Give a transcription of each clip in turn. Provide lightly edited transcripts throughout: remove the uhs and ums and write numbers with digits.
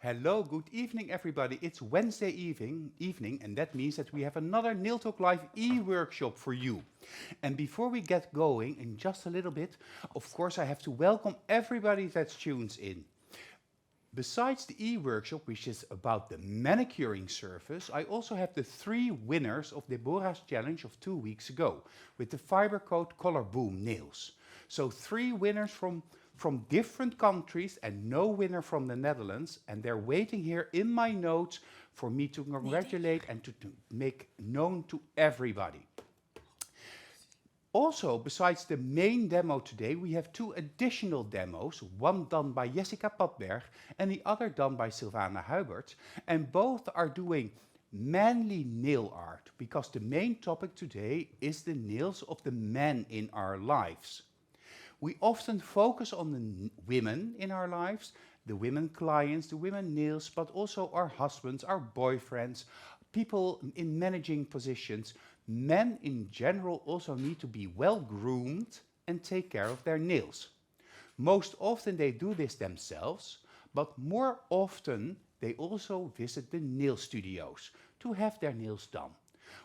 Hello, good evening everybody. It's Wednesday evening and that means that we have another Nail Talk Live e-workshop for you. And before we get going in just a little bit, of course I have to welcome everybody that tunes in. Besides the e-workshop, which is about the manicuring service, I also have the 3 winners of Deborah's challenge of 2 weeks ago with the fiber coat color boom nails. So 3 winners from different countries and no winner from the Netherlands, and they're waiting here in my notes for me to congratulate and to make known to everybody. Also, besides the main demo today, we have 2 additional demos, one done by Jessica Padberg and the other done by Sylvana Huibert, and both are doing manly nail art, because the main topic today is the nails of the men in our lives. We often focus on the women in our lives, the women clients, the women nails, but also our husbands, our boyfriends, people in managing positions. Men in general also need to be well groomed and take care of their nails. Most often they do this themselves, but more often they also visit the nail studios to have their nails done.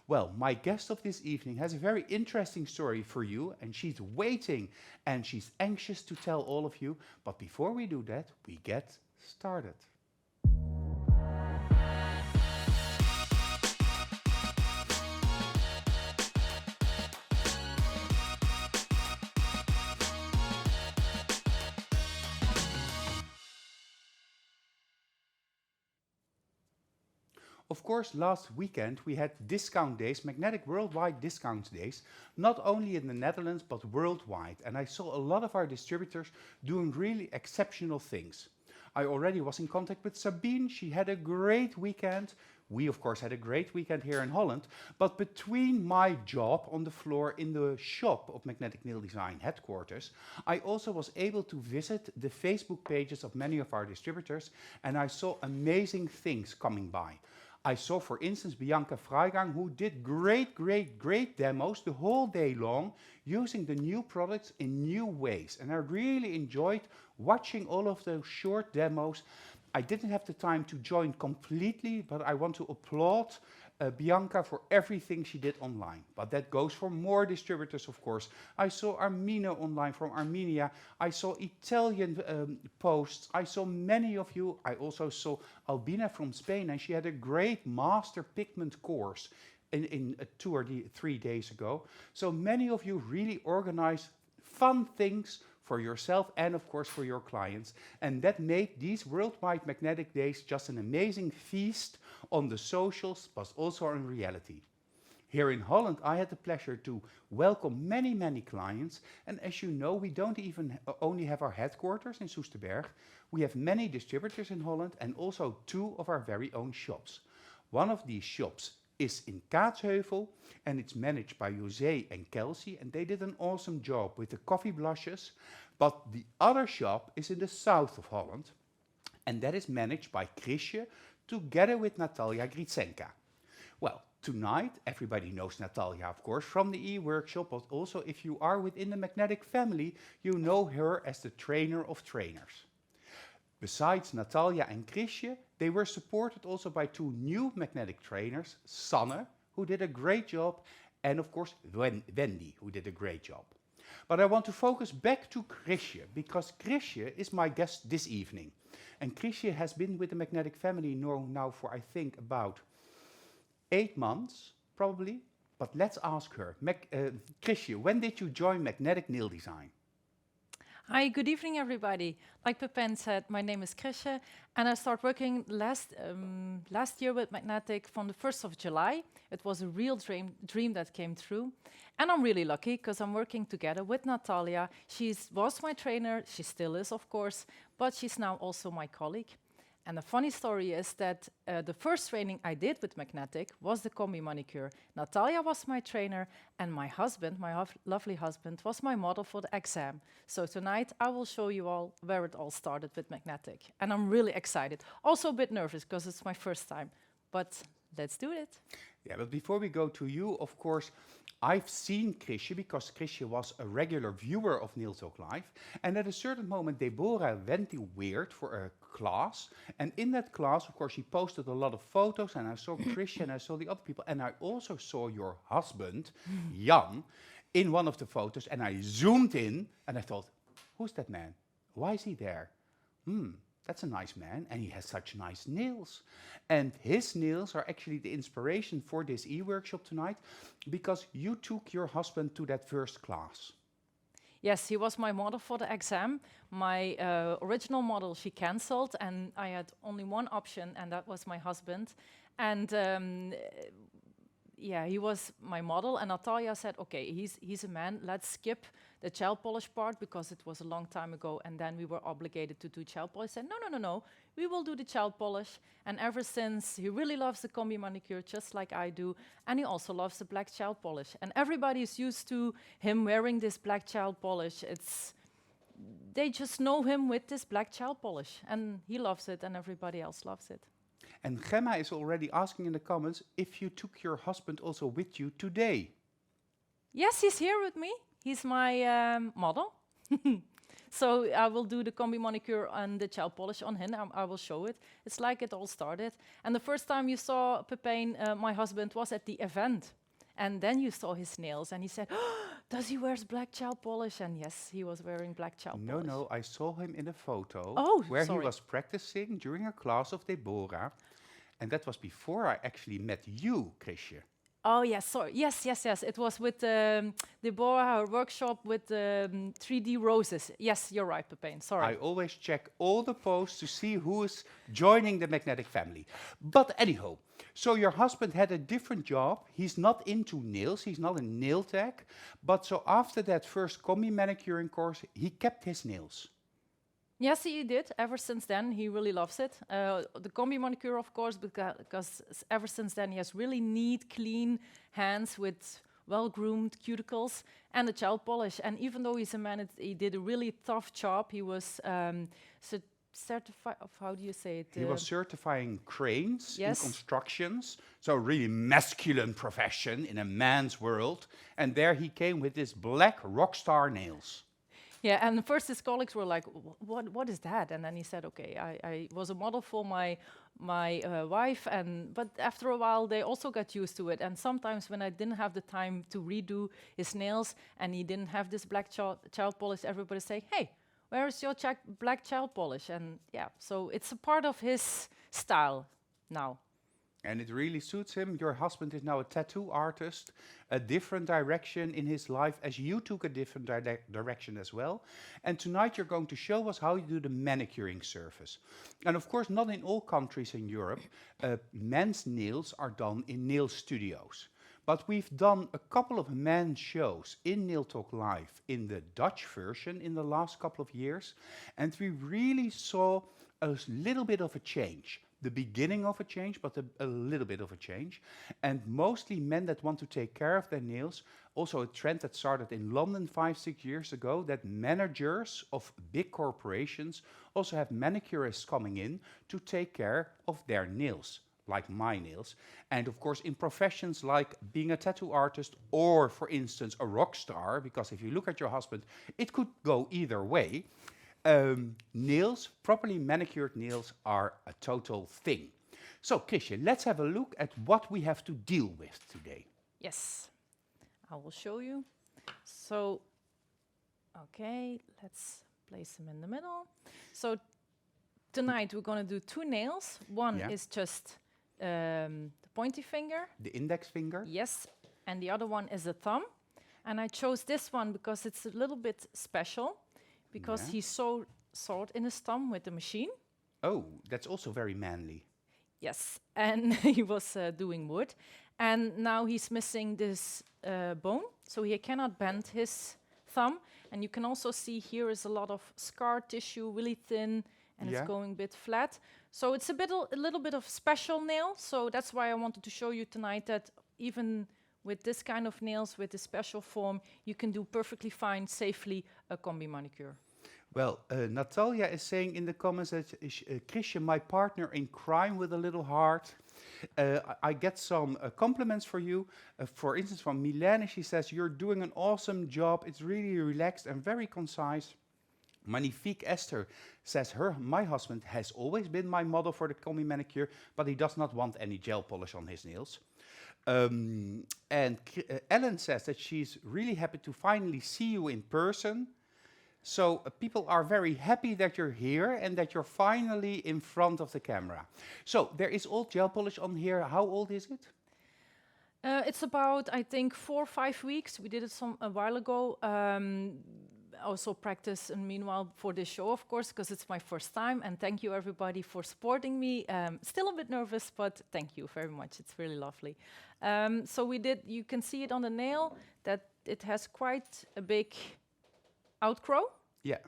Well, my guest of this evening has a very interesting story for you, and she's waiting and she's anxious to tell all of you. But before we do that, we get started. Of course, last weekend we had discount days, magnetic worldwide discount days, not only in the Netherlands but worldwide. And I saw a lot of our distributors doing really exceptional things. I already was in contact with Sabine. She had a great weekend. We, of course, had a great weekend here in Holland. But between my job on the floor in the shop of Magnetic Nail Design headquarters, I also was able to visit the Facebook pages of many of our distributors, and I saw amazing things coming by. I saw, for instance, Bianca Freigang, who did great demos the whole day long, using the new products in new ways. And I really enjoyed watching all of those short demos. I didn't have the time to join completely, but I want to applaud Bianca for everything she did online. But that goes for more distributors, of course. I saw Armino online from Armenia. I saw Italian posts. I saw many of you. I also saw Albina from Spain, and she had a great master pigment course in 2 or 3 days ago. So many of you really organize fun things for yourself and of course for your clients, and that made these worldwide magnetic days just an amazing feast on the socials but also in reality. Here in Holland I had the pleasure to welcome many clients, and as you know, we don't even only have our headquarters in Soesterberg, we have many distributors in Holland and also 2 of our very own shops. One of these shops is in Kaatsheuvel, and it's managed by José and Kelsey, and they did an awesome job with the coffee blushes. But the other shop is in the south of Holland, and that is managed by Chrisje together with Natalia Gritsenka. Well, tonight everybody knows Natalia, of course, from the e-workshop, but also if you are within the magnetic family, you know her as the trainer of trainers. Besides Natalia and Chrisje, they were supported also by 2 new magnetic trainers, Sanne, who did a great job, and of course Wendy, who did a great job. But I want to focus back to Chrisje, because Chrisje is my guest this evening. And Chrisje has been with the magnetic family now for, I think, about 8 months, probably. But let's ask her. Chrisje, when did you join Magnetic Nail Design? Hi, good evening, everybody. Like Pepin said, my name is Chrisje, and I started working last year with Magnetic from the 1st of July. It was a real dream that came true. And I'm really lucky because I'm working together with Natalia. She was my trainer, she still is, of course, but she's now also my colleague. And the funny story is that the first training I did with Magnetic was the Combi Manicure. Natalia was my trainer, and my husband, my lovely husband, was my model for the exam. So tonight I will show you all where it all started with Magnetic. And I'm really excited. Also a bit nervous because it's my first time, but let's do it. Yeah, but before we go to you, of course, I've seen Chrisje because Chrisje was a regular viewer of Nail Talk Live, and at a certain moment Deborah went weird for a class. And in that class, of course, she posted a lot of photos, and I saw Chrisje and I saw the other people, and I also saw your husband, Jan, in one of the photos, and I zoomed in, and I thought, who's that man? Why is he there? That's a nice man, and he has such nice nails. And his nails are actually the inspiration for this e-workshop tonight, because you took your husband to that first class. Yes, he was my model for the exam. My original model she cancelled, and I had only one option, and that was my husband. And yeah, he was my model, and Natalia said, okay, he's a man, let's skip the gel polish part, because it was a long time ago, and then we were obligated to do gel polish. I said, no, we will do the gel polish. And ever since, he really loves the combi manicure, just like I do, and he also loves the black gel polish. And everybody is used to him wearing this black gel polish. They just know him with this black gel polish, and he loves it, and everybody else loves it. And Gemma is already asking in the comments if you took your husband also with you today. Yes, he's here with me. He's my model. So I will do the combi manicure and the gel polish on him. I will show it. It's like it all started. And the first time you saw Pepijn, my husband, was at the event. And then you saw his nails, and he said, does he wear black gel polish? And yes, he was wearing black gel polish. No, I saw him in a photo sorry. He was practicing during a class of Deborah. And that was before I actually met you, Chrisje. Oh, yes, sorry. Yes. It was with Deborah, her workshop with 3D roses. Yes, you're right, Pepijn. Sorry. I always check all the posts to see who is joining the magnetic family. But anyhow, so your husband had a different job. He's not into nails. He's not a nail tech. But so after that first combi manicuring course, he kept his nails. Yes, he did. Ever since then, he really loves it. The combi manicure, of course, because ever since then he has really neat, clean hands with well-groomed cuticles and the gel polish. And even though he's a man, he did a really tough job. He was certified, how do you say it? He was certifying cranes yes. in constructions, so really masculine profession in a man's world. And there he came with his black rock star nails. Yeah, and first his colleagues were like, what is that? And then he said, okay, I was a model for my wife, but after a while they also got used to it. And sometimes when I didn't have the time to redo his nails and he didn't have this black gel polish, everybody say, hey, where is your black gel polish? And yeah, so it's a part of his style now. And it really suits him. Your husband is now a tattoo artist, a different direction in his life, as you took a different direction as well. And tonight you're going to show us how you do the manicuring service. And of course, not in all countries in Europe, men's nails are done in nail studios. But we've done a couple of men's shows in Nail Talk Live in the Dutch version in the last couple of years. And we really saw a little bit of a change. The beginning of a change, but a little bit of a change. And mostly men that want to take care of their nails. Also a trend that started in London 5-6 years ago, that managers of big corporations also have manicurists coming in to take care of their nails, like my nails. And of course in professions like being a tattoo artist or, for instance, a rock star, because if you look at your husband, it could go either way. Nails, properly manicured nails, are a total thing. So, Chrisje, let's have a look at what we have to deal with today. Yes, I will show you. So, okay, let's place them in the middle. So, tonight we're going to do 2 nails. One is just the pointy finger. The index finger? Yes, and the other one is the thumb. And I chose this one because it's a little bit special. Because he sawed in his thumb with the machine. Oh, that's also very manly. Yes, and he was doing wood. And now he's missing this bone, so he cannot bend his thumb. And you can also see here is a lot of scar tissue, really thin, and it's going a bit flat. So it's a little bit of special nail. So that's why I wanted to show you tonight that even with this kind of nails, with the special form, you can do perfectly fine, safely, a combi manicure. Well, Natalia is saying in the comments that Chrisje, my partner in crime with a little heart. I get some compliments for you. For instance, from Milene, she says, you're doing an awesome job. It's really relaxed and very concise. Magnifique Esther says my husband has always been my model for the combi manicure, but he does not want any gel polish on his nails. And Ellen says that she's really happy to finally see you in person. So people are very happy that you're here and that you're finally in front of the camera. So there is old gel polish on here. How old is it? It's about, I think, 4 or 5 weeks. We did it a while ago. Also practice, and meanwhile, for this show, of course, because it's my first time. And thank you, everybody, for supporting me. Still a bit nervous, but thank you very much. It's really lovely. So we did, you can see it on the nail, that it has quite a big outgrow. Yeah.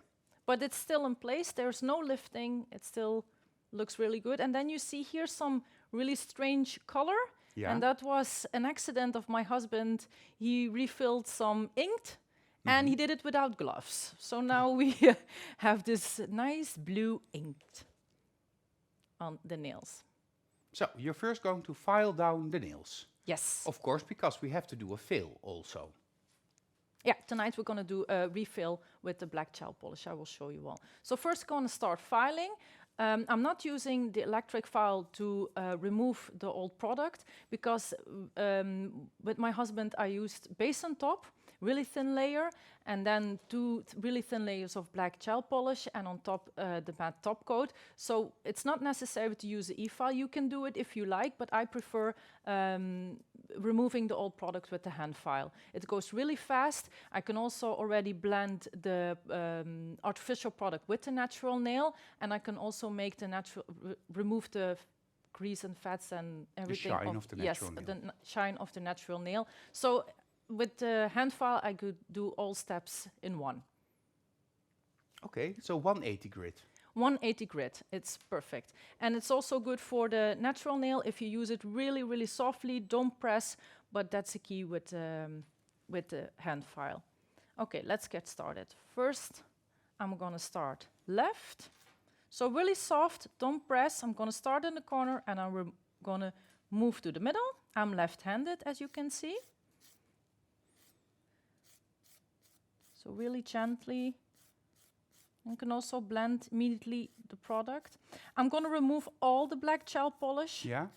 But it's still in place. There's no lifting. It still looks really good. And then you see here some really strange color. Yeah. And that was an accident of my husband. He refilled some ink, and he did it without gloves. So now we have this nice blue ink on the nails. So you're first going to file down the nails. Yes. Of course, because we have to do a fill also. Yeah, tonight we're going to do a refill with the black gel polish. I will show you all. So first going to start filing. I'm not using the electric file to remove the old product because with my husband I used base and top, really thin layer, and then 2 really thin layers of black gel polish, and on top the matte top coat. So it's not necessary to use the e-file. You can do it if you like, but I prefer removing the old product with the hand file. It goes really fast. I can also already blend the artificial product with the natural nail, and I can also make the natural, remove the grease and fats and everything. The shine of the natural nail. Yes, the shine of the natural nail. So with the hand file, I could do all steps in one. Okay, so 180 grit. 180 grit, it's perfect. And it's also good for the natural nail if you use it really, really softly, don't press, but that's the key with the hand file. Okay, let's get started. First, I'm gonna start left. So really soft, don't press. I'm gonna start in the corner and I'm gonna move to the middle. I'm left-handed, as you can see. So really gently. You can also blend immediately the product. I'm gonna remove all the black gel polish. Yeah.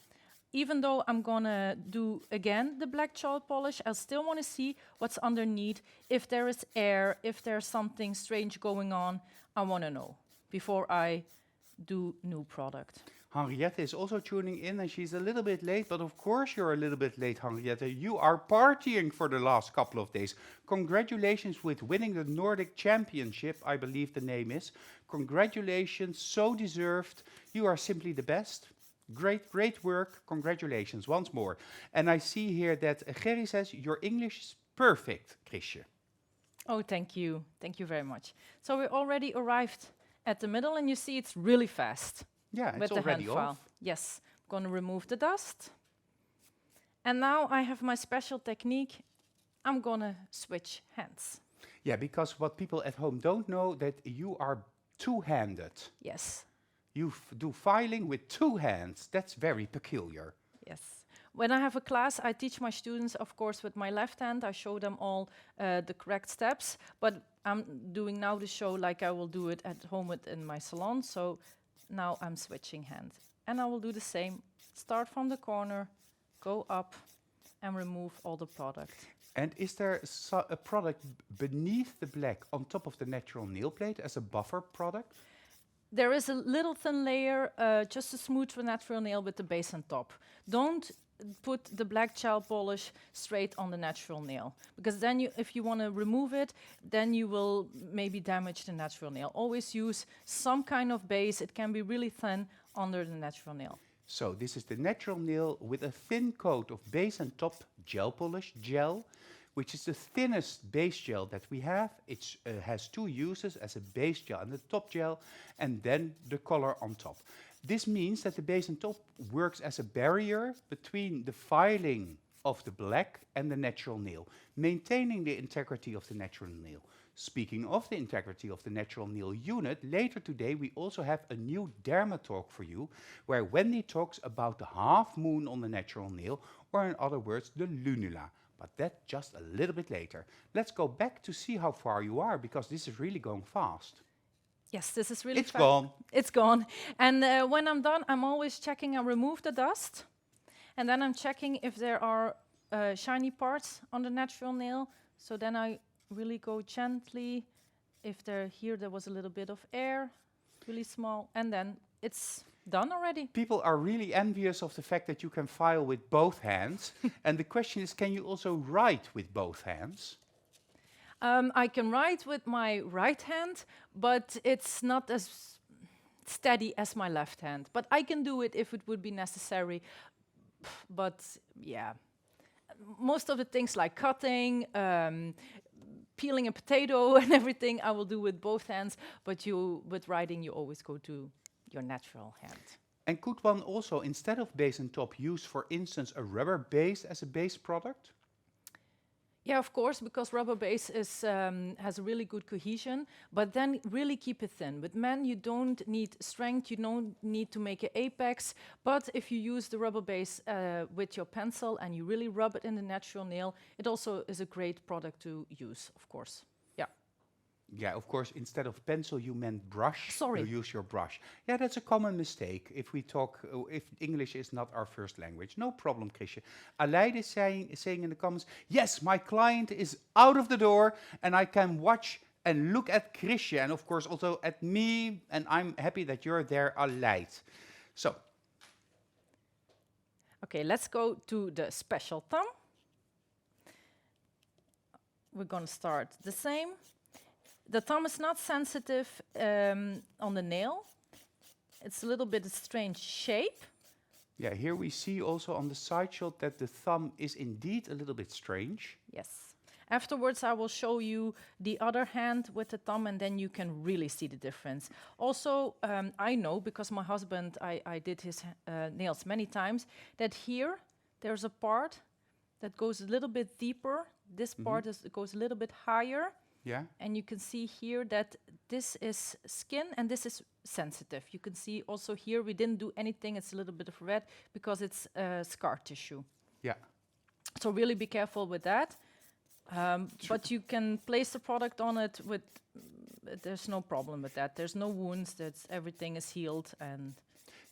Even though I'm gonna do again the black gel polish, I still wanna see what's underneath. If there is air, if there's something strange going on, I wanna know before I do new product. Henriette is also tuning in and she's a little bit late, but of course you're a little bit late, Henriette. You are partying for the last couple of days. Congratulations with winning the Nordic Championship, I believe the name is. Congratulations, so deserved. You are simply the best. Great, great work. Congratulations once more. And I see here that Gerry says your English is perfect, Chrisje. Oh, thank you. Thank you very much. So we already arrived at the middle and you see it's really fast. Yeah, with it's the already hand file. off. Yes, I'm going to remove the dust. And now I have my special technique. I'm going to switch hands. Yeah, because what people at home don't know, that you are two-handed. Yes. You do filing with 2 hands. That's very peculiar. Yes. When I have a class, I teach my students, of course, with my left hand. I show them all the correct steps. But I'm doing now the show like I will do it at home in my salon. So now I'm switching hands. And I will do the same. Start from the corner, go up, and remove all the product. And is there a product beneath the black on top of the natural nail plate as a buffer product? There is a little thin layer, just to smooth the natural nail with the base and top. Don't put the black gel polish straight on the natural nail, because then if you want to remove it, then you will maybe damage the natural nail. Always use some kind of base. It can be really thin under the natural nail. So this is the natural nail with a thin coat of base and top gel polish gel, which is the thinnest base gel that we have. It has 2 uses as a base gel and the top gel, and then the color on top. This means that the base and top works as a barrier between the filing of the black and the natural nail, maintaining the integrity of the natural nail. Speaking of the integrity of the natural nail unit, later today we also have a new Derma talk for you, where Wendy talks about the half moon on the natural nail, or in other words, the lunula. But that just a little bit later. Let's go back to see how far you are, because this is really going fast. Yes, this is really It's fast. gone. It's gone. And when I'm done, I'm always checking. I remove the dust, and then I'm checking if there are shiny parts on the natural nail. So then I really go gently. If there was a little bit of air, really small, and then it's done already. People are really envious of the fact that you can file with both hands. And the question is, can you also write with both hands? I can write with my right hand, but it's not as steady as my left hand. But I can do it if it would be necessary. But yeah, most of the things like cutting, peeling a potato and everything, I will do with both hands. But with writing, you always go to your natural hand. And could one also, instead of base and top, use, for instance, a rubber base as a base product? Yeah, of course, because rubber base has a really good cohesion, but then really keep it thin. With men, you don't need strength, you don't need to make an apex, but if you use the rubber base with your pencil and you really rub it in the natural nail, it also is a great product to use, of course. Yeah, of course, instead of pencil, you meant brush. Sorry. You use your brush. Yeah, that's a common mistake if we talk, if English is not our first language. No problem, Chrisje. Aleid is saying in the comments, yes, my client is out of the door and I can watch and look at Chrisje and of course also at me, and I'm happy that you're there, Aleid. So. Okay, let's go to the special thumb. We're going to start the same. The thumb is not sensitive on the nail. It's a little bit a strange shape. Yeah, here we see also on the side shot that the thumb is indeed a little bit strange. Yes. Afterwards, I will show you the other hand with the thumb, and then you can really see the difference. Also, I know, because my husband, I did his nails many times, that here there's a part that goes a little bit deeper. This part goes a little bit higher. Yeah. And you can see here that this is skin and this is sensitive. You can see also here we didn't do anything. It's a little bit of red because it's scar tissue. Yeah. So really be careful with that. But you can place the product on it with, there's no problem with that. There's no wounds, everything is healed. And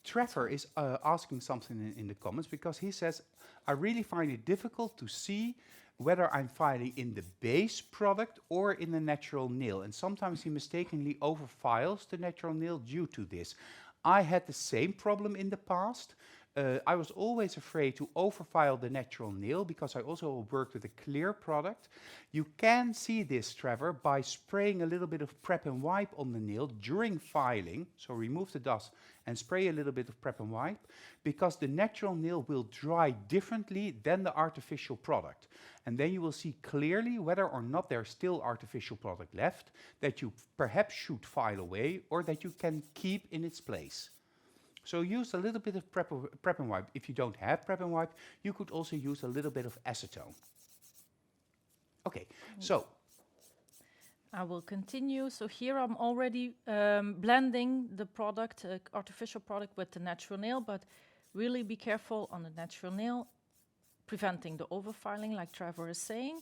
Trevor is asking something in the comments because he says, I really find it difficult to see whether I'm filing in the base product or in the natural nail. And sometimes he mistakenly overfiles the natural nail due to this. I had the same problem in the past. I was always afraid to overfile the natural nail because I also worked with a clear product. You can see this, Trevor, by spraying a little bit of prep and wipe on the nail during filing. So remove the dust and spray a little bit of prep and wipe, because the natural nail will dry differently than the artificial product. And then you will see clearly whether or not there's still artificial product left that you perhaps should file away or that you can keep in its place. So use a little bit of prep and wipe. If you don't have prep and wipe, you could also use a little bit of acetone. Okay, so. I will continue. So here I'm already blending the product, artificial product, with the natural nail, but really be careful on the natural nail, preventing the overfiling, like Trevor is saying.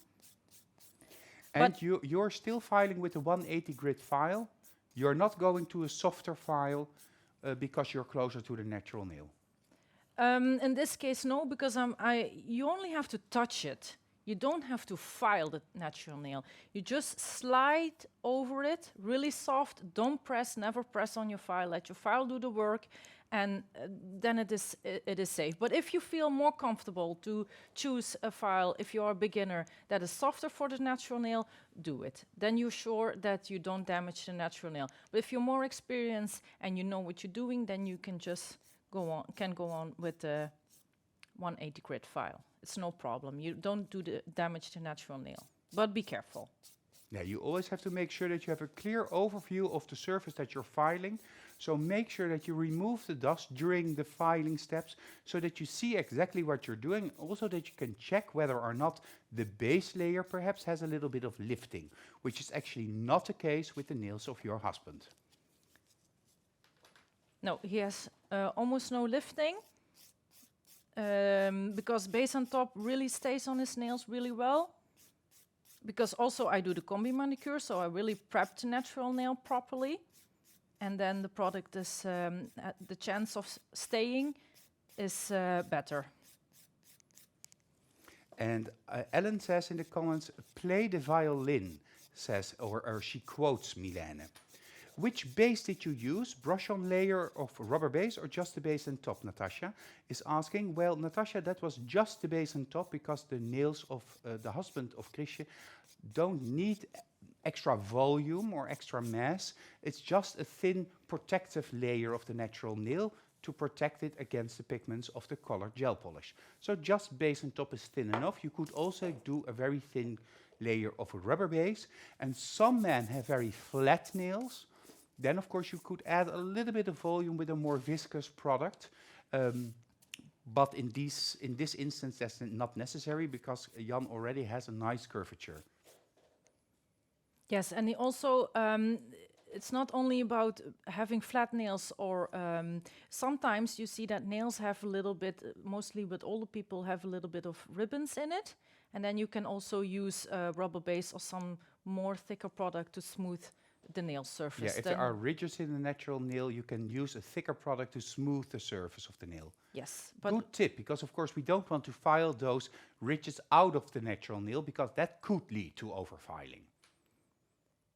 And you're still filing with the 180 grit file. You're not going to a softer file because you're closer to the natural nail. In this case, no, because you only have to touch it. You don't have to file the natural nail. You just slide over it, really soft. Don't press, never press on your file. Let your file do the work, and then it is safe. But if you feel more comfortable to choose a file, if you are a beginner, that is softer for the natural nail, do it. Then you're sure that you don't damage the natural nail. But if you're more experienced and you know what you're doing, then you can just go on with the 180 grit file. It's no problem. You don't do the damage to natural nail, but be careful. Yeah, you always have to make sure that you have a clear overview of the surface that you're filing. So make sure that you remove the dust during the filing steps so that you see exactly what you're doing. Also that you can check whether or not the base layer perhaps has a little bit of lifting, which is actually not the case with the nails of your husband. No, he has almost no lifting. Because base on top really stays on his nails really well. Because also I do the combi manicure, so I really prep the natural nail properly. and then the product is, the chance of staying is better. And Ellen says in the comments, play the violin, says, or she quotes Milene. Which base did you use? Brush-on layer of rubber base or just the base and top, Natasha is asking. Well, Natasha, that was just the base and top because the nails of the husband of Chrisje don't need extra volume or extra mass. It's just a thin protective layer of the natural nail to protect it against the pigments of the colored gel polish. So just base and top is thin enough. You could also do a very thin layer of a rubber base. And some men have very flat nails. Then, of course, you could add a little bit of volume with a more viscous product. But in this instance, that's not necessary because Jan already has a nice curvature. Yes, and also, it's not only about having flat nails, or sometimes you see that nails have a little bit, mostly with older people, have a little bit of ribbons in it. And then you can also use rubber base or some more thicker product to smooth the nail surface. Yeah, if there are ridges in the natural nail, you can use a thicker product to smooth the surface of the nail. Yes. But good tip, because of course we don't want to file those ridges out of the natural nail because that could lead to overfiling.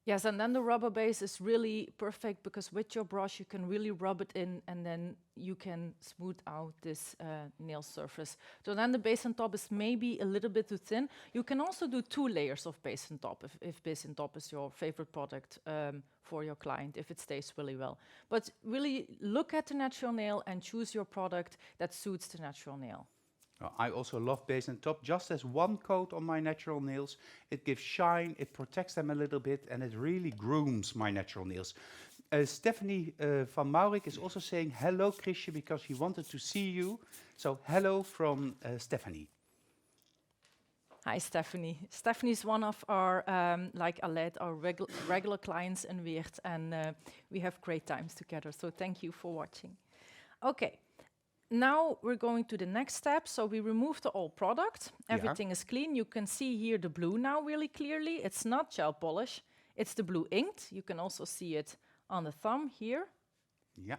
yes, and then the rubber base is really perfect because with your brush you can really rub it in and then you can smooth out this nail surface. So then the base and top is maybe a little bit too thin. You can also do 2 layers of base and top if base and top is your favorite product for your client, if it stays really well. But really look at the natural nail and choose your product that suits the natural nail. I also love base and top. Just as one coat on my natural nails, it gives shine, it protects them a little bit, and it really grooms my natural nails. Stephanie van Maurik is also saying hello, Chrisje, because she wanted to see you. So hello from Stephanie. Hi, Stephanie. Stephanie is one of our, like Aled, our regular clients in Weert, and we have great times together. So thank you for watching. Okay. Now we're going to the next step. So we removed the old product. Everything is clean. You can see here the blue now really clearly. It's not gel polish. It's the blue inked. You can also see it on the thumb here. Yeah.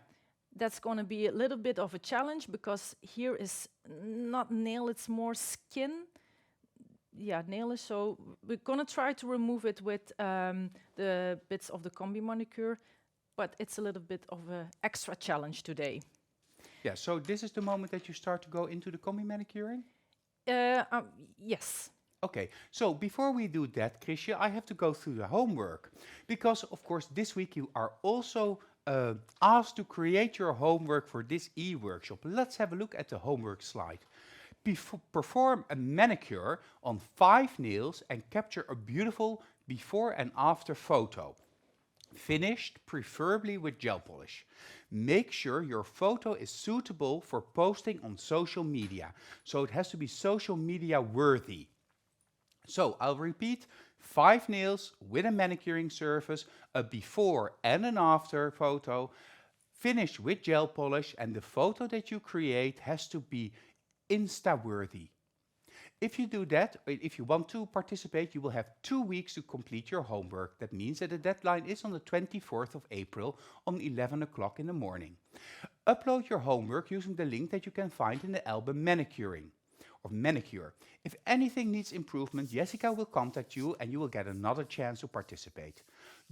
That's going to be a little bit of a challenge because here is not nail, it's more skin. Yeah, nail is, so we're going to try to remove it with the bits of the combi manicure, but it's a little bit of an extra challenge today. Yeah, so this is the moment that you start to go into the combi manicuring? Yes. Okay, so before we do that, Chrisje, I have to go through the homework. Because, of course, this week you are also asked to create your homework for this e-workshop. Let's have a look at the homework slide. Perform a manicure on 5 nails and capture a beautiful before and after photo. Finished, preferably with gel polish. Make sure your photo is suitable for posting on social media. So it has to be social media worthy. So I'll repeat, 5 nails with a manicuring surface, a before and an after photo, finished with gel polish, and the photo that you create has to be Insta worthy. If you do that, if you want to participate, you will have 2 weeks to complete your homework. That means that the deadline is on the 24th of April on 11 o'clock in the morning. Upload your homework using the link that you can find in the album Men-Icure. If anything needs improvement, Jessica will contact you and you will get another chance to participate.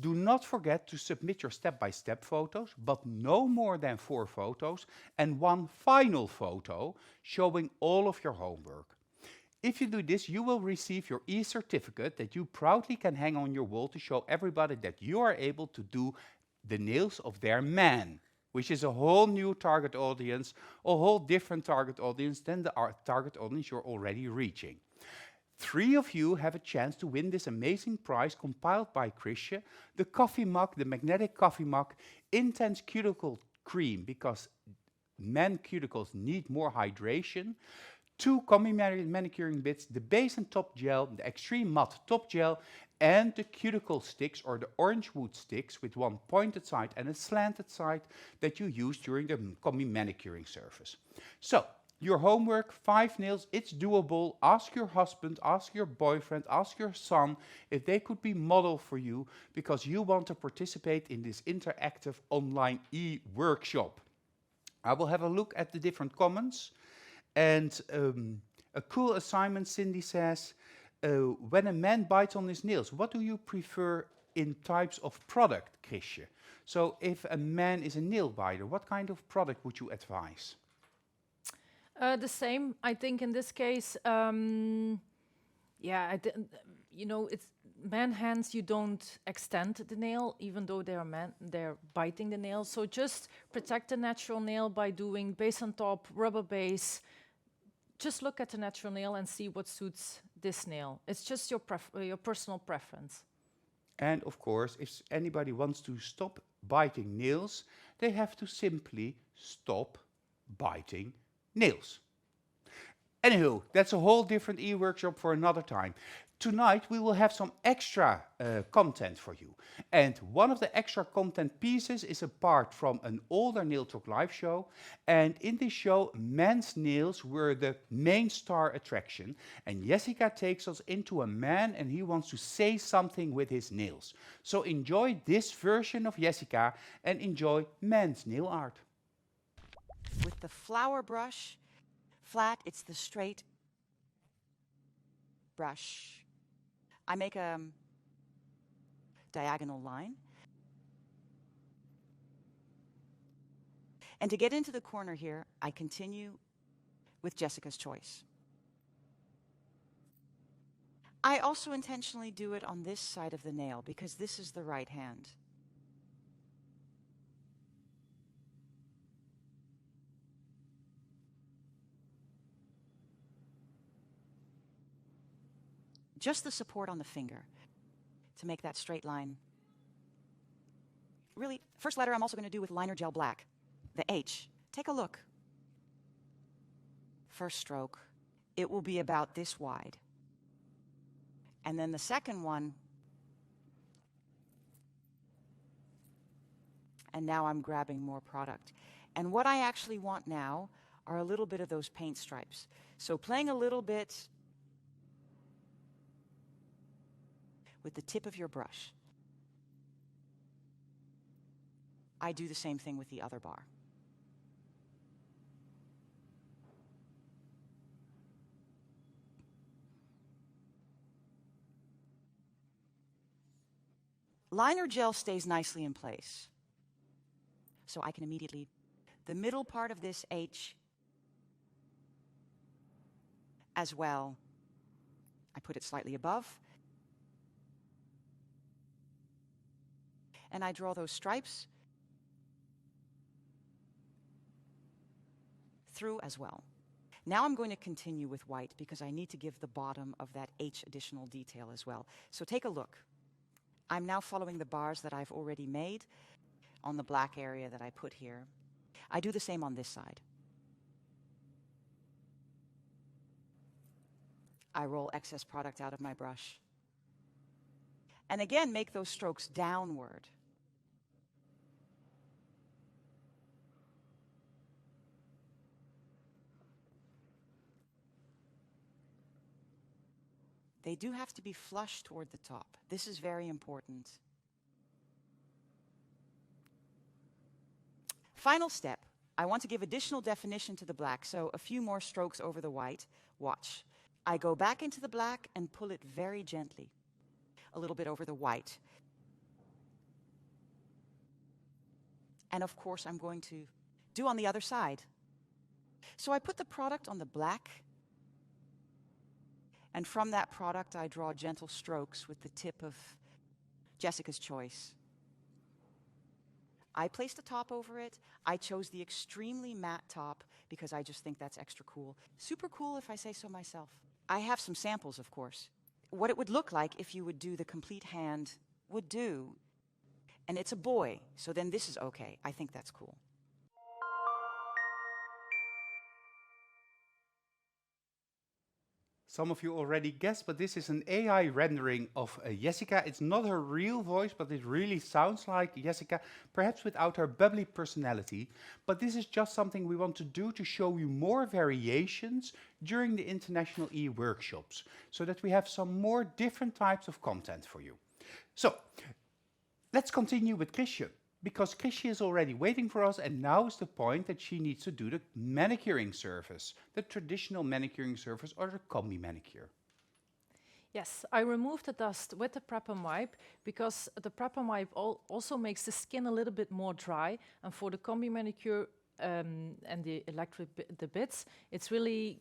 Do not forget to submit your step-by-step photos, but no more than 4 photos and 1 final photo showing all of your homework. If you do this, you will receive your e-certificate that you proudly can hang on your wall to show everybody that you are able to do the nails of their man, which is a whole new target audience, a whole different target audience than the target audience you're already reaching. 3 of you have a chance to win this amazing prize compiled by Chrisje, the coffee mug, the magnetic coffee mug, intense cuticle cream, because men cuticles need more hydration, 2 combi manicuring bits, the base and top gel, the extreme matte top gel, and the cuticle sticks or the orange wood sticks with 1 pointed side and a slanted side that you use during the combi manicuring surface. So, Your homework, 5 nails, it's doable. Ask your husband, ask your boyfriend, ask your son if they could be model for you because you want to participate in this interactive online e-workshop. I will have a look at the different comments. And a cool assignment, Cindy says, when a man bites on his nails, what do you prefer in types of product, Chrisje? So if a man is a nail biter, what kind of product would you advise? The same, I think, in this case. Yeah, you know, it's man hands. You don't extend the nail, even though they're biting the nail. So just protect the natural nail by doing base on top, rubber base. Just look at the natural nail and see what suits this nail. It's just your personal preference. And of course, if anybody wants to stop biting nails, they have to simply stop biting nails. Anywho, that's a whole different e-workshop for another time. Tonight we will have some extra content for you. And one of the extra content pieces is a part from an older Nail Talk live show. And in this show, men's nails were the main star attraction. And Jessica takes us into a man and he wants to say something with his nails. So enjoy this version of Jessica and enjoy men's nail art. With the flower brush, flat, it's the straight brush. I make a diagonal line. And to get into the corner here, I continue with Jessica's choice. I also intentionally do it on this side of the nail because this is the right hand. Just the support on the finger to make that straight line. Really, first letter I'm also going to do with liner gel black, the H. Take a look. First stroke, it will be about this wide. And then the second one, and now I'm grabbing more product. And what I actually want now are a little bit of those paint stripes. So playing a little bit with the tip of your brush. I do the same thing with the other bar. Liner gel stays nicely in place. So I can immediately, the middle part of this H as well, I put it slightly above. And I draw those stripes through as well. Now I'm going to continue with white because I need to give the bottom of that H additional detail as well. So take a look. I'm now following the bars that I've already made on the black area that I put here. I do the same on this side. I roll excess product out of my brush. And again, make those strokes downward. They do have to be flush toward the top. This is very important. Final step, I want to give additional definition to the black, so a few more strokes over the white. Watch. I go back into the black and pull it very gently, a little bit over the white. And of course, I'm going to do on the other side. So I put the product on the black, and from that product, I draw gentle strokes with the tip of Jessica's choice. I placed a top over it. I chose the extremely matte top because I just think that's extra cool. Super cool if I say so myself. I have some samples, of course. What it would look like if you would do the complete hand would do. And it's a boy, so then this is okay. I think that's cool. some of you already guessed, but this is an AI rendering of Jessica. It's not her real voice, but it really sounds like Jessica, perhaps without her bubbly personality. But this is just something we want to do to show you more variations during the International E-workshops, so that we have some more different types of content for you. So, let's continue with Chrisje, because Chrisje is already waiting for us, and now is the point that she needs to do the manicuring service, the traditional manicuring service, or the combi manicure. Yes, I removed the dust with the prep and wipe because the prep and wipe also makes the skin a little bit more dry, and for the combi manicure and the the bits, it's really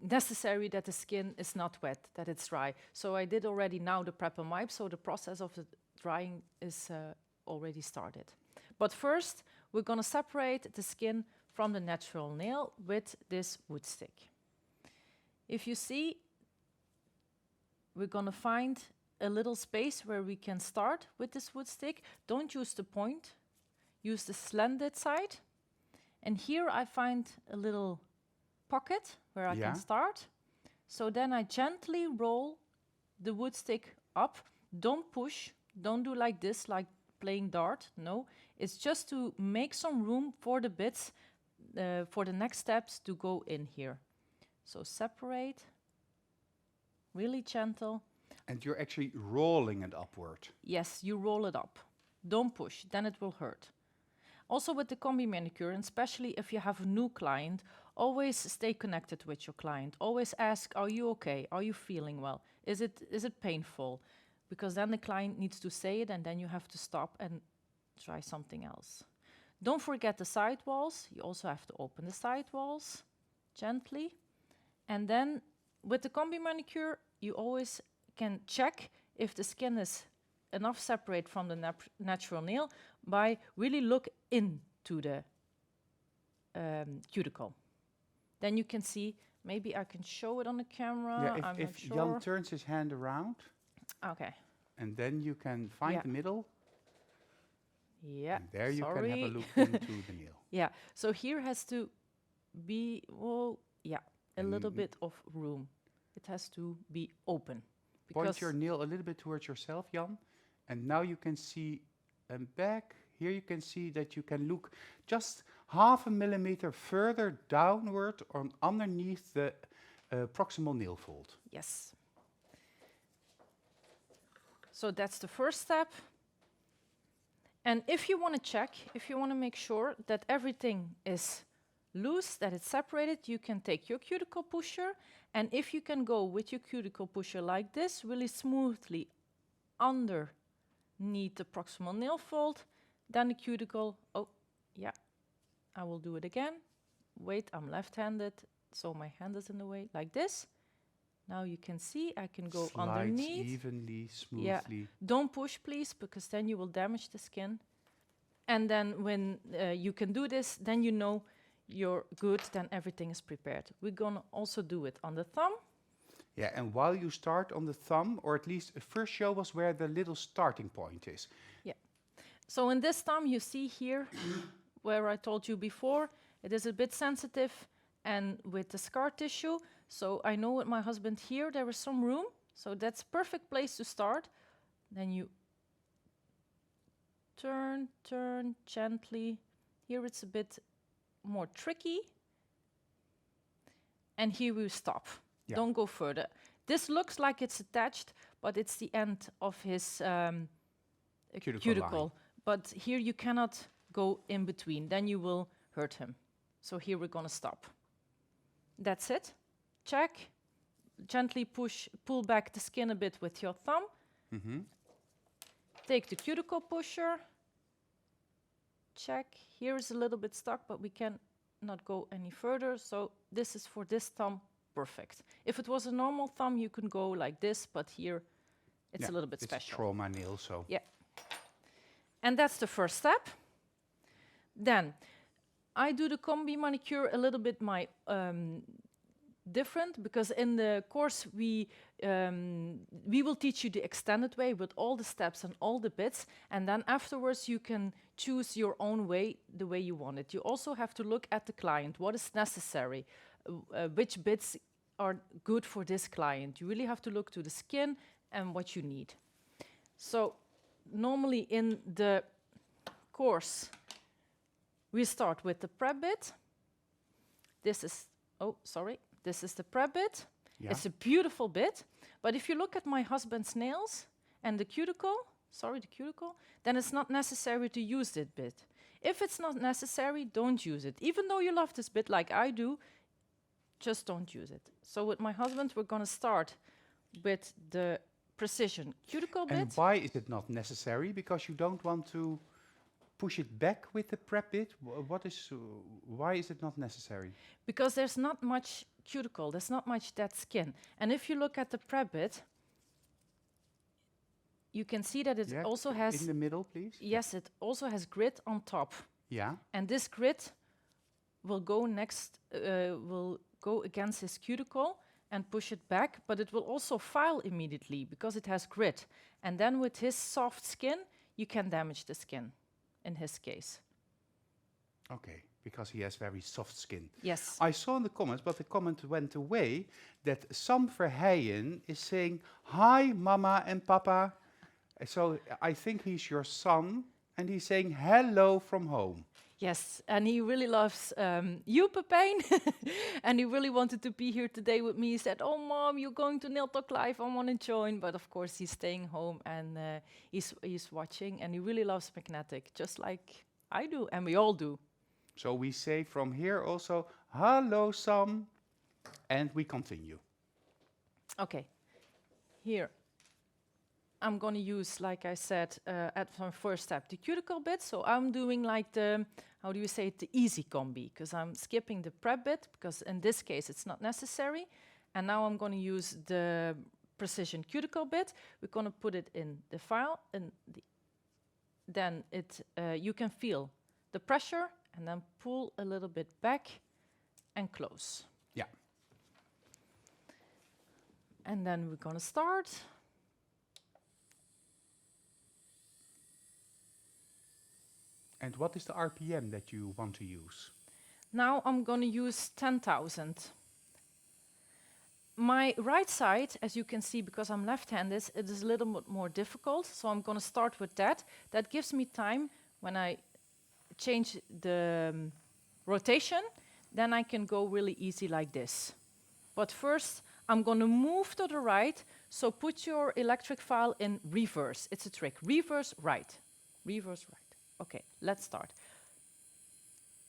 necessary that the skin is not wet, that it's dry. So I did already now the prep and wipe, so the process of the drying is already started. But first, we're going to separate the skin from the natural nail with this wood stick. If you see, we're going to find a little space where we can start with this wood stick. Don't use the point, use the slanted side. And here I find a little pocket where I can start. So then I gently roll the wood stick up. Don't push, don't do like this, like playing dart. No, it's just to make some room for the bits, for the next steps to go in here. So separate, really gentle. And you're actually rolling it upward. Yes, you roll it up. Don't push, then it will hurt. Also with the combi manicure, and especially if you have a new client, always stay connected with your client. Always ask, are you okay? Are you feeling well? Is it painful? Because then the client needs to say it, and then you have to stop and try something else. Don't forget the side walls. You also have to open the side walls gently. And then with the combi manicure, you always can check if the skin is enough separate from the natural nail by really look into the cuticle. Then you can see, maybe I can show it on the camera. Yeah, I'm if not sure. Jan turns his hand around, Okay. and then you can find the middle. Yeah. And there you can have a look into the nail. Yeah. So here has to be, well, yeah, a little bit of room. It has to be open. Point your nail a little bit towards yourself, Jan. And now you can see back. Here you can see that you can look just 0.5 millimeter further downward or underneath the proximal nail fold. Yes. So that's the first step. And if you want to check, if you want to make sure that everything is loose, that it's separated, you can take your cuticle pusher, and if you can go with your cuticle pusher like this, really smoothly underneath the proximal nail fold, then the cuticle, oh, yeah, I will do it again. Wait, I'm left-handed, so my hand is in the way, like this. Now you can see I can go Slides underneath. evenly, smoothly. Yeah. Don't push, please, because then you will damage the skin. And then when you can do this, then you know you're good, then everything is prepared. We're gonna also do it on the thumb. Yeah, and while you start on the thumb, or at least first show us where the little starting point is. Yeah. So in this thumb, you see here, where I told you before, it is a bit sensitive, and with the scar tissue. So I know with my husband here, there is some room. So that's perfect place to start. Then you turn gently. Here it's a bit more tricky. And here we stop. Yeah. Don't go further. This looks like it's attached, but it's the end of his cuticle. But here you cannot go in between. Then you will hurt him. So here we're gonna stop. That's it. Check. Gently pull back the skin a bit with your thumb. Mm-hmm. Take the cuticle pusher. Check. Here is a little bit stuck, but we can not go any further. So this is for this thumb, perfect. If it was a normal thumb, you can go like this, but here it's a little bit special. It's a trauma nail, so. Yeah. And that's the first step. Then I do the combi manicure a little bit different, because in the course we will teach you the extended way with all the steps and all the bits, and then afterwards you can choose your own way, the way you want it. You also have to look at the client, what is necessary, which bits are good for this client. You really have to look to the skin and what you need. So normally in the course, we start with the prep bit. This is, this is the prep bit. Yeah. It's a beautiful bit, but if you look at my husband's nails and the cuticle, then it's not necessary to use that bit. If it's not necessary, don't use it. Even though you love this bit like I do, just don't use it. So with my husband, we're gonna start with the precision cuticle And bit. why is it not necessary? Because you don't want to push it back with the prep bit? Why is it not necessary? Because there's not much cuticle, there's not much dead skin. And if you look at the prep bit, you can see that it also has... In the middle, please. Yes, it also has grit on top. Yeah. And this grit will go against his cuticle and push it back, but it will also file immediately because it has grit. And then with his soft skin, you can damage the skin, in his case. Okay, because he has very soft skin. Yes. I saw in the comments, but the comment went away, that Sam Verheijen is saying, "Hi, Mama and Papa." So I think he's your son, and he's saying hello from home. Yes, and he really loves you, Pepijn, and he really wanted to be here today with me. He said, "Oh, Mom, you're going to Nail Talk Live, I want to join." But of course, he's staying home, and he's watching, and he really loves magnetic, just like I do, and we all do. So we say from here also, hello, Sam, and we continue. Okay, here. I'm going to use, like I said, at my first step, the cuticle bit. So I'm doing like the, how do you say it, the easy combi, because I'm skipping the prep bit, because in this case it's not necessary. And now I'm going to use the precision cuticle bit. We're going to put it in the file, and then you can feel the pressure, and then pull a little bit back and close. Yeah. And then we're going to start. And what is the RPM that you want to use? Now I'm going to use 10,000. My right side, as you can see, because I'm left-handed, it is a little bit more difficult. So I'm going to start with that. That gives me time when I change the rotation, then I can go really easy like this. But first, I'm going to move to the right. So put your electric file in reverse. It's a trick. Reverse right. Reverse right. Okay, let's start.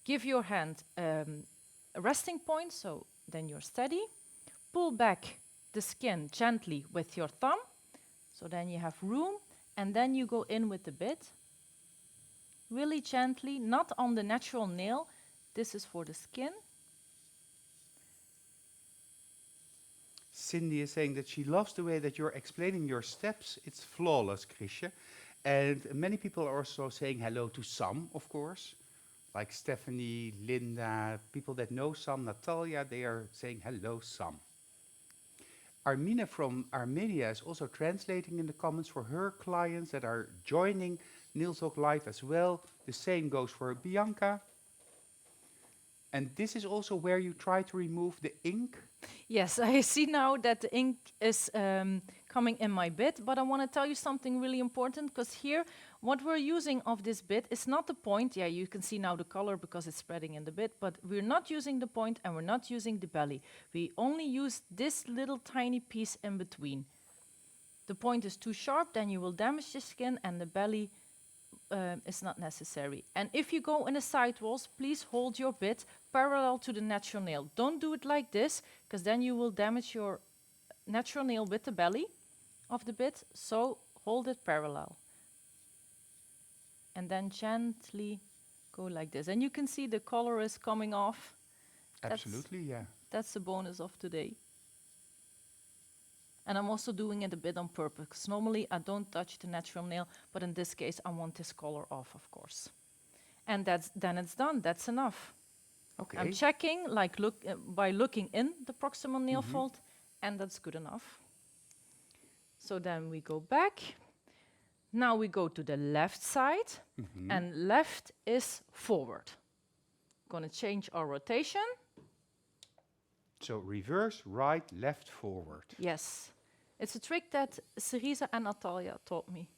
Give your hand a resting point, so then you're steady. Pull back the skin gently with your thumb, so then you have room, and then you go in with the bit. Really gently, not on the natural nail. This is for the skin. Cindy is saying that she loves the way that you're explaining your steps. It's flawless, Chrisje. And many people are also saying hello to Sam, of course. Like Stephanie, Linda, people that know Sam, Natalia, they are saying hello, Sam. Armina from Armenia is also translating in the comments for her clients that are joining Nail Talk Live as well. The same goes for Bianca. And this is also where you try to remove the ink. Yes, I see now that the ink is coming in my bit, but I want to tell you something really important, because here, what we're using of this bit is not the point. Yeah, you can see now the color because it's spreading in the bit, but we're not using the point and we're not using the belly. We only use this little tiny piece in between. The point is too sharp, then you will damage the skin, and the belly is not necessary. And if you go in the side walls, please hold your bit parallel to the natural nail. Don't do it like this, because then you will damage your natural nail with the belly of the bit. So hold it parallel. And then gently go like this. And you can see the color is coming off. Absolutely, yeah. That's the bonus of today. And I'm also doing it a bit on purpose, because normally I don't touch the natural nail, but in this case I want this color off, of course. And then it's done, that's enough. Okay. I'm checking, like by looking in the proximal nail fold, and that's good enough. So then we go back. Now we go to the left side, and left is forward. Gonna change our rotation. So reverse, right, left, forward. Yes. It's a trick that Cerisa and Natalia taught me.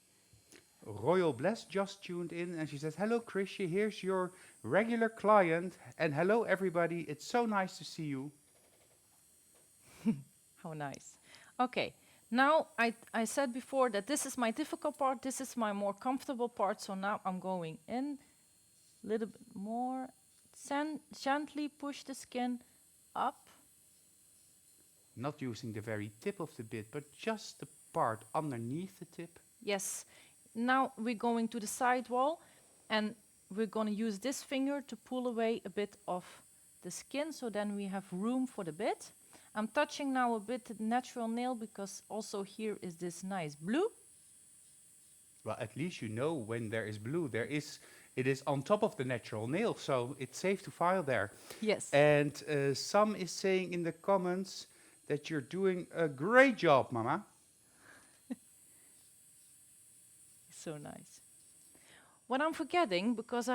Royal Bless just tuned in and she says, hello Chrisje, here's your regular client. And hello everybody, it's so nice to see you. How nice. Okay, now I said before that this is my difficult part, this is my more comfortable part, so now I'm going in a little bit more. Gently push the skin up. Not using the very tip of the bit, but just the part underneath the tip. Yes. Now we're going to the side wall and we're going to use this finger to pull away a bit of the skin, so then we have room for the bit. I'm touching now a bit the natural nail because also here is this nice blue. Well, at least you know when there is blue, it is on top of the natural nail, so it's safe to file there. Yes. And Sam is saying in the comments that you're doing a great job, Mama. So nice. What I'm forgetting, because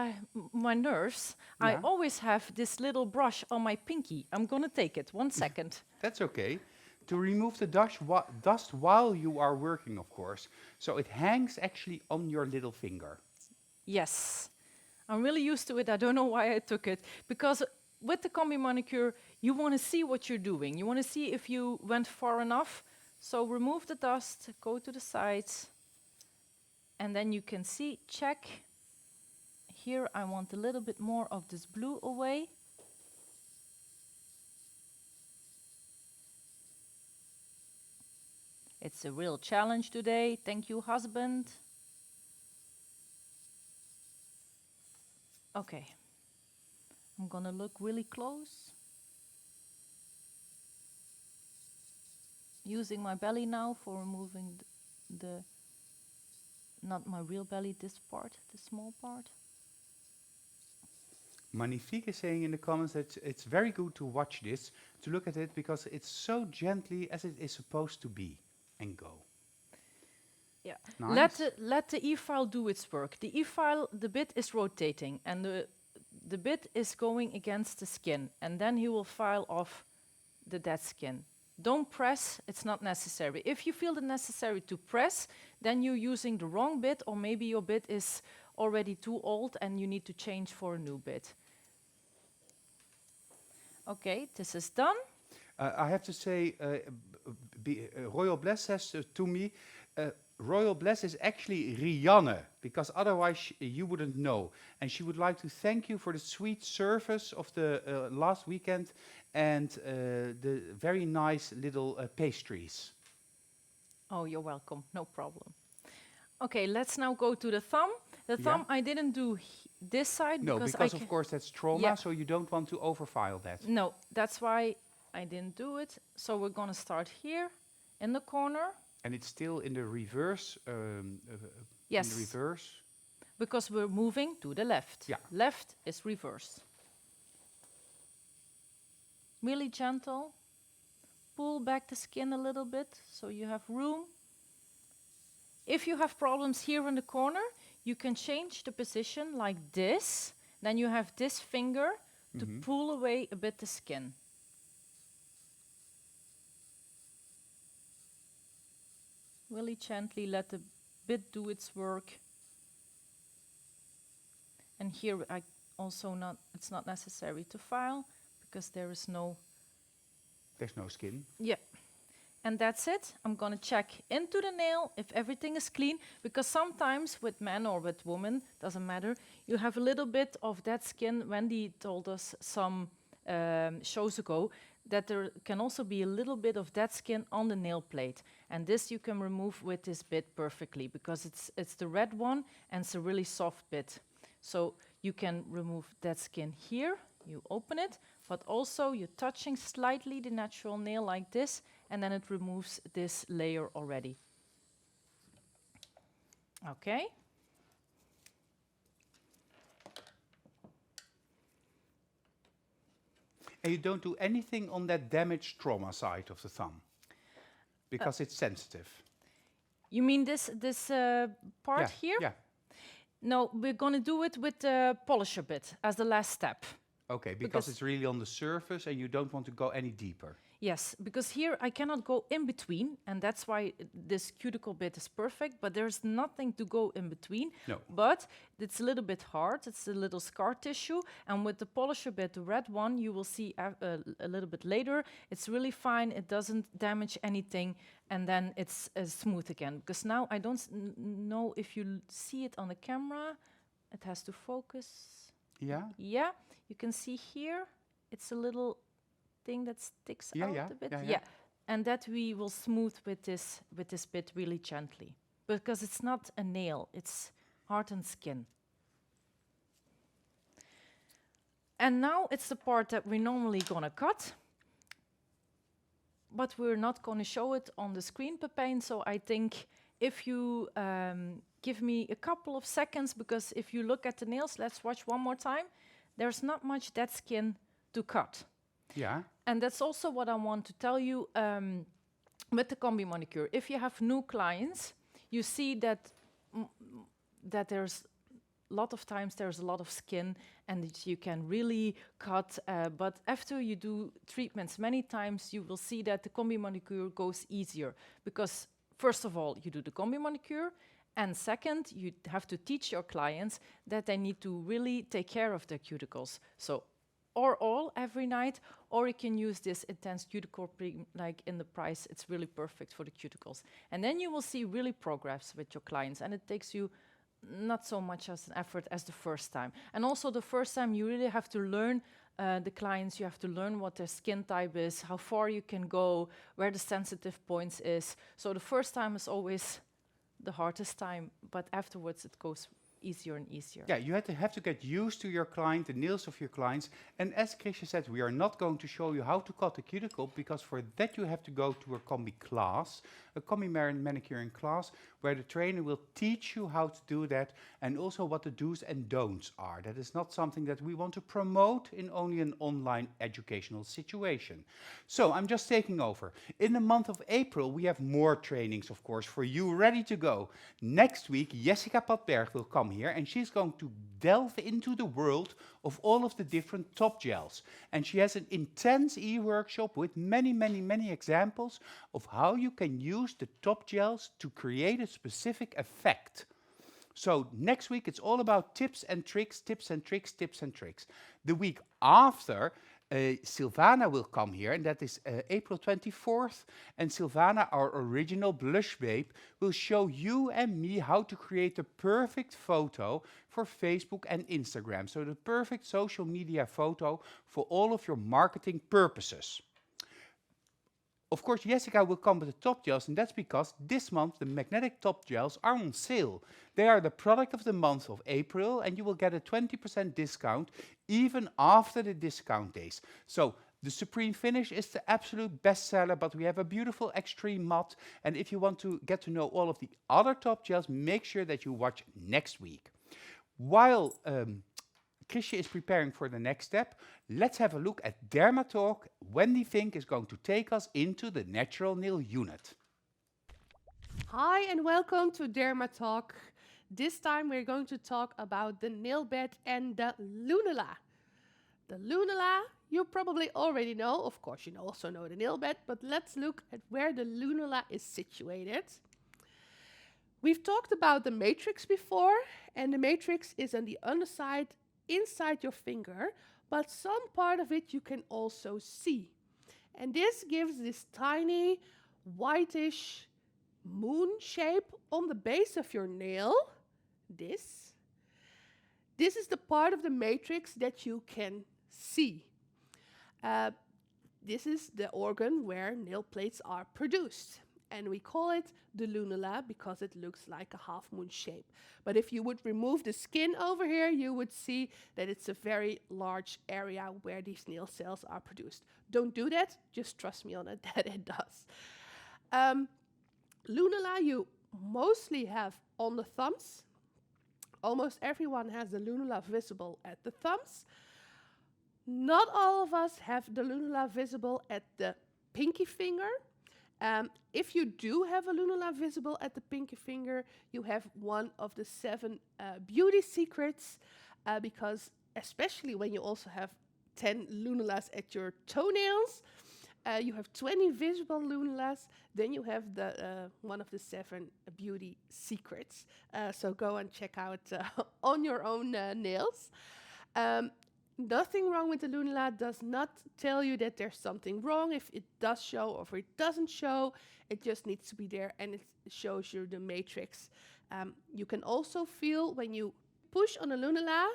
my nerves, I Yeah. always have this little brush on my pinky. I'm gonna take it, 1 second. That's okay. To remove the dust while you are working, of course. So it hangs actually on your little finger. Yes. I'm really used to it. I don't know why I took it. Because with the combi manicure, you want to see what you're doing. You want to see if you went far enough. So remove the dust, go to the sides. And then you can see, check. Here I want a little bit more of this blue away. It's a real challenge today. Thank you, husband. Okay. I'm gonna look really close. Using my belly now for removing not my real belly, this part, the small part. Magnifique is saying in the comments that it's very good to watch this, to look at it, because it's so gently as it is supposed to be. And go. Yeah. Nice. Let the E-file do its work. The E-file, the bit is rotating, and the bit is going against the skin, and then he will file off the dead skin. Don't press, it's not necessary. If you feel it necessary to press, then you're using the wrong bit, or maybe your bit is already too old and you need to change for a new bit. Okay, this is done. I have to say, Royal Bless says to me, Royal Bless is actually Rianne, because otherwise you wouldn't know. And she would like to thank you for the sweet service of the last weekend and the very nice little pastries. Oh, you're welcome, no problem. Okay, let's now go to the thumb. The Yeah. thumb I didn't do this side No, because I of course that's trauma, Yeah. so you don't want to overfile that. No, that's why I didn't do it. So we're gonna start here in the corner. And it's still in the reverse. Yes. In the reverse. Because we're moving to the left. Yeah. Left is reverse. Really gentle. Pull back the skin a little bit so you have room. If you have problems here in the corner, you can change the position like this. Then you have this finger to pull away a bit the skin. Really gently let the bit do its work. And here I also it's not necessary to file because there is no. There's no skin. Yeah. And that's it. I'm gonna check into the nail if everything is clean, because sometimes with men or with women, doesn't matter, you have a little bit of that skin. Wendy told us some shows ago that there can also be a little bit of that skin on the nail plate. And this you can remove with this bit perfectly, because it's the red one and it's a really soft bit. So you can remove that skin here, you open it, but also you're touching slightly the natural nail like this, and then it removes this layer already. Okay. And you don't do anything on that damaged trauma side of the thumb, because it's sensitive. You mean this part Yeah, here? Yeah. No, we're going to do it with the polisher bit as the last step. Okay, because Because- it's really on the surface and you don't want to go any deeper. Yes, because here I cannot go in between, and that's why this cuticle bit is perfect, but there's nothing to go in between. No. But it's a little bit hard, it's a little scar tissue, and with the polisher bit, the red one, you will see a little bit later, it's really fine, it doesn't damage anything, and then it's smooth again. Because now I don't know if you see it on the camera, it has to focus. Yeah? Yeah, you can see here, it's a little thing that sticks Yeah, out yeah, a bit. yeah. And that we will smooth with this bit really gently. Because it's not a nail, it's hardened skin. And now it's the part that we're normally gonna cut. But we're not gonna show it on the screen, Pepijn, so I think if you give me a couple of seconds, because if you look at the nails, let's watch one more time, there's not much dead skin to cut. Yeah. And that's also what I want to tell you with the Combi Manicure. If you have new clients, you see that that there's a lot of times there's a lot of skin and that you can really cut. But after you do treatments many times, you will see that the Combi Manicure goes easier. Because first of all, you do the Combi Manicure. And second, you have to teach your clients that they need to really take care of their cuticles. So or all every night, or you can use this intense cuticle cream like in the price. It's really perfect for the cuticles. And then you will see really progress with your clients, and it takes you not so much as an effort as the first time. And also the first time you really have to learn the clients, you have to learn what their skin type is, how far you can go, where the sensitive points is. So the first time is always the hardest time, but afterwards it goes easier and easier. Yeah, you have to get used to your client, the nails of your clients. And as Chrisje said, we are not going to show you how to cut the cuticle, because for that you have to go to a combi class, a combi manicuring class, where the trainer will teach you how to do that and also what the do's and don'ts are. That is not something that we want to promote in only an online educational situation. So I'm just taking over. In the month of April, we have more trainings, of course, for you ready to go. Next week, Jessica Padberg will come here and she's going to delve into the world of all of the different top gels. And she has an intense e-workshop with many examples of how you can use the top gels to create a specific effect. So next week it's all about tips and tricks, tips and tricks, tips and tricks. The week after, Silvana will come here, and that is April 24th. And Silvana, our original blush babe, will show you and me how to create the perfect photo for Facebook and Instagram. So the perfect social media photo for all of your marketing purposes. Of course, Jessica will come with the top gels, and that's because this month the magnetic top gels are on sale. They are the product of the month of April, and you will get a 20% discount even after the discount days. So the Supreme Finish is the absolute bestseller, but we have a beautiful Extreme Matte. And if you want to get to know all of the other top gels, make sure that you watch next week. While Chrisje is preparing for the next step, let's have a look at Dermatalk. Wendy Fink is going to take us into the natural nail unit. Hi and welcome to Dermatalk. This time we're going to talk about the nail bed and the lunula. The lunula you probably already know. Of course, you also know the nail bed, but let's look at where the lunula is situated. We've talked about the matrix before, and the matrix is on the underside inside your finger, but some part of it you can also see. And this gives this tiny whitish moon shape on the base of your nail. This is the part of the matrix that you can see. This is the organ where nail plates are produced. And we call it the lunula because it looks like a half moon shape. But if you would remove the skin over here, you would see that it's a very large area where these nail cells are produced. Don't do that, just trust me on it that it does. Lunula you mostly have on the thumbs. Almost everyone has the lunula visible at the thumbs. Not all of us have the lunula visible at the pinky finger. If you do have a lunula visible at the pinky finger, you have one of the 7 beauty secrets, because especially when you also have 10 lunulas at your toenails. You have 20 visible lunulas. Then you have the one of the 7 beauty secrets. So go and check out on your own nails. Nothing wrong with the lunula does not tell you that there's something wrong. If it does show or if it doesn't show, it just needs to be there and it shows you the matrix. You can also feel when you push on the lunula,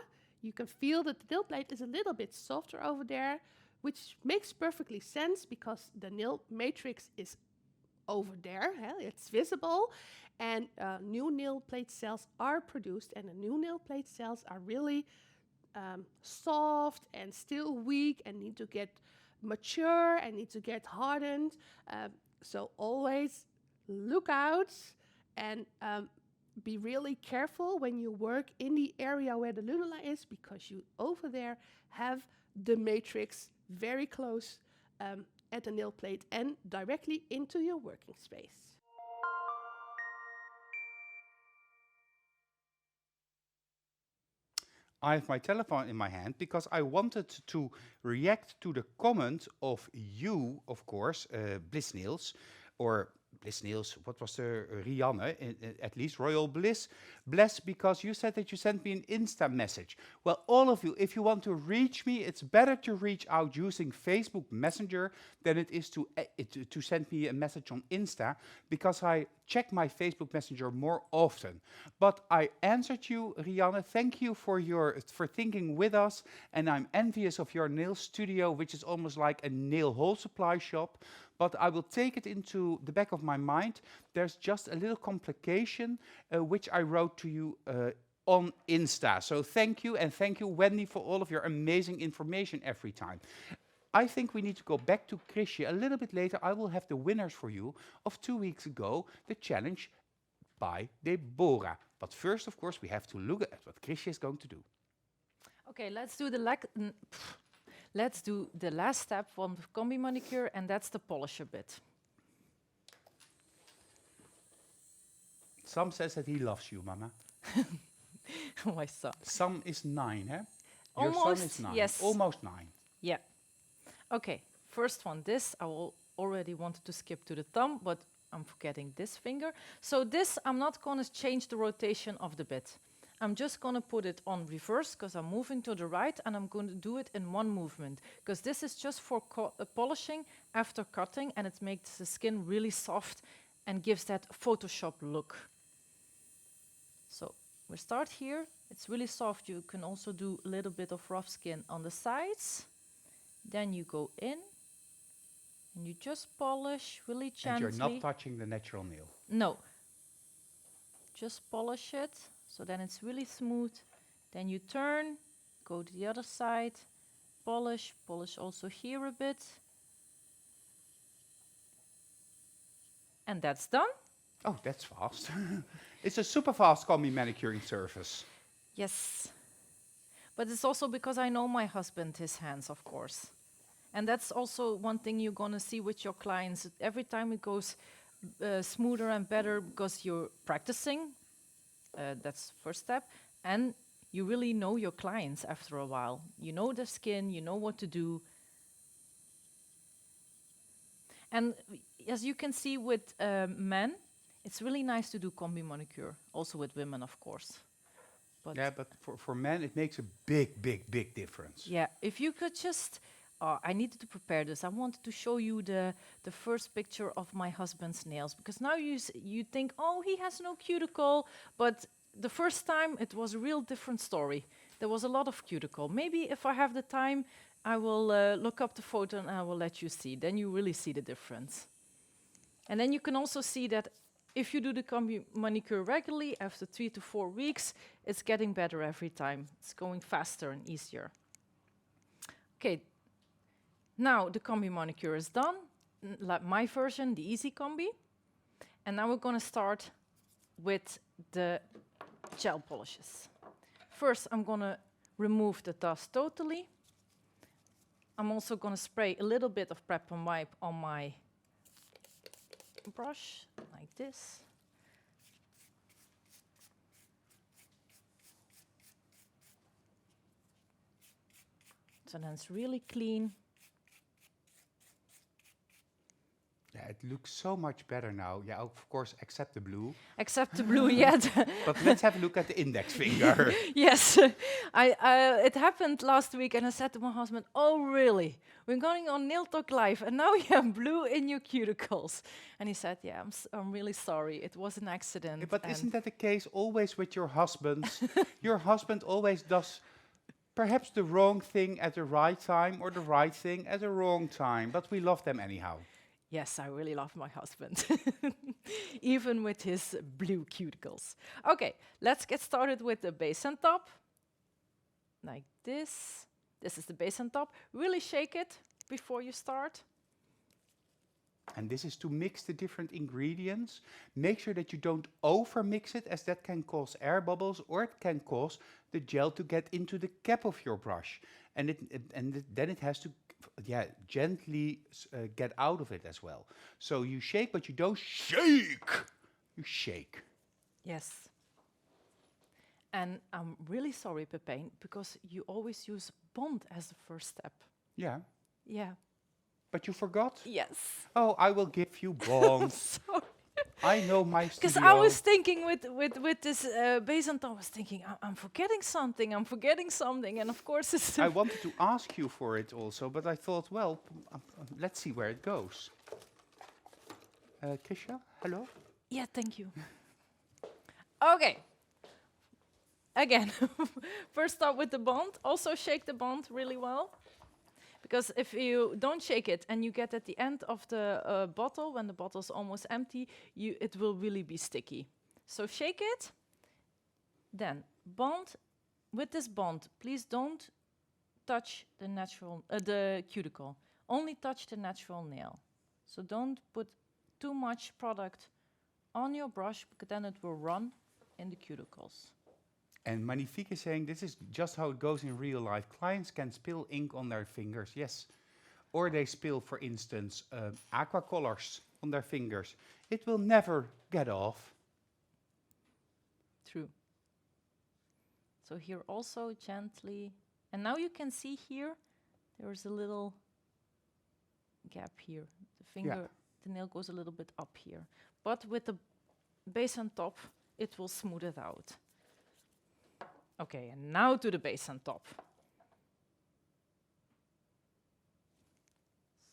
you can feel that the nail plate is a little bit softer over there, which makes perfectly sense because the nail matrix is over there, it's visible, and new nail plate cells are produced, and the new nail plate cells are really soft and still weak and need to get mature and need to get hardened. So always look out and be really careful when you work in the area where the lunula is, because you over there have the matrix very close at the nail plate and directly into your working space. I have my telephone in my hand because I wanted to react to the comment of you, of course, Bliss Nails, or Bliss Nails, what was the Rianne, at least Royal Bliss, Bless, because you said that you sent me an Insta message. Well, all of you, if you want to reach me, it's better to reach out using Facebook Messenger than it is to send me a message on Insta, because I check my Facebook Messenger more often. But I answered you, Rianne. Thank you for thinking with us, and I'm envious of your nail studio, which is almost like a nail hole supply shop. But I will take it into the back of my mind. There's just a little complication which I wrote to you on Insta. So thank you, and thank you, Wendy, for all of your amazing information every time. I think we need to go back to Chrisje. A little bit later, I will have the winners for you of 2 weeks ago, the challenge by Deborah. But first, of course, we have to look at what Chrisje is going to do. Okay, let's do the last step from the combi manicure, and that's the polisher bit. Sam says that he loves you, Mama. My son. Sam is 9, huh? Your Almost, son is 9. yes. Almost 9. Yeah. Okay, first one, this, I already wanted to skip to the thumb, but I'm forgetting this finger. So this, I'm not going to change the rotation of the bit. I'm just going to put it on reverse because I'm moving to the right, and I'm going to do it in one movement because this is just for polishing after cutting, and it makes the skin really soft and gives that Photoshop look. So we start here. It's really soft. You can also do a little bit of rough skin on the sides. Then you go in and you just polish really gently. And you're not touching the natural nail. No. Just polish it. So then it's really smooth. Then you turn, go to the other side, polish also here a bit. And that's done. Oh, that's fast. It's a super fast combi manicuring service. Yes. But it's also because I know my husband, his hands, of course. And that's also one thing you're going to see with your clients. Every time it goes smoother and better because you're practicing. That's the first step. And you really know your clients after a while. You know their skin, you know what to do. And as you can see with men, it's really nice to do combi manicure. Also with women, of course. But yeah, but for men, it makes a big difference. Yeah, if you could just... I needed to prepare this. I wanted to show you the first picture of my husband's nails, because now you think, oh, he has no cuticle, but the first time it was a real different story. There was a lot of cuticle. Maybe if I have the time, I will look up the photo and I will let you see. Then you really see the difference. And then you can also see that if you do the combi manicure regularly, after 3 to 4 weeks, it's getting better every time. It's going faster and easier. Okay. Now the combi manicure is done, like my version, the easy combi. And now we're going to start with the gel polishes. First, I'm going to remove the dust totally. I'm also going to spray a little bit of prep and wipe on my brush, like this. So then it's really clean. Yeah, it looks so much better now. Yeah, of course, except the blue. Except the blue yet. But let's have a look at the index finger. Yes, it happened last week, and I said to my husband, "Oh, really? We're going on Nail Talk Live, and now you have blue in your cuticles." And he said, "Yeah, I'm really sorry. It was an accident." But and isn't that the case always with your husbands? Your husband always does perhaps the wrong thing at the right time or the right thing at the wrong time, but we love them anyhow. Yes, I really love my husband, even with his blue cuticles. Okay, let's get started with the base and top. Like this. This is the base and top. Really shake it before you start. And this is to mix the different ingredients. Make sure that you don't over mix it, as that can cause air bubbles, or it can cause the gel to get into the cap of your brush. And then it has to gently get out of it as well. So you shake, but you don't shake. You shake. Yes. And I'm really sorry, Pepijn, because you always use bond as the first step. Yeah. Yeah. But you forgot? Yes. Oh, I will give you bonds. Sorry. I know my Because studio. I was thinking with this base and top, I was thinking, I'm forgetting something, and of course it's... I wanted to ask you for it also, but I thought, well, let's see where it goes. Chrisje, hello? Yeah, thank you. Okay. Again, first start with the bond. Also shake the bond really well. Because if you don't shake it and you get at the end of the bottle, when the bottle's almost empty, it will really be sticky. So shake it. Then bond. With this bond, please don't touch the cuticle. Only touch the natural nail. So don't put too much product on your brush, because then it will run in the cuticles. And Magnifique is saying this is just how it goes in real life. Clients can spill ink on their fingers, yes. Or they spill, for instance, aqua colors on their fingers. It will never get off. True. So here also gently, and now you can see here, there's a little gap here. The finger, the nail goes a little bit up here. But with the base and top, it will smooth it out. Okay, and now to the base and top.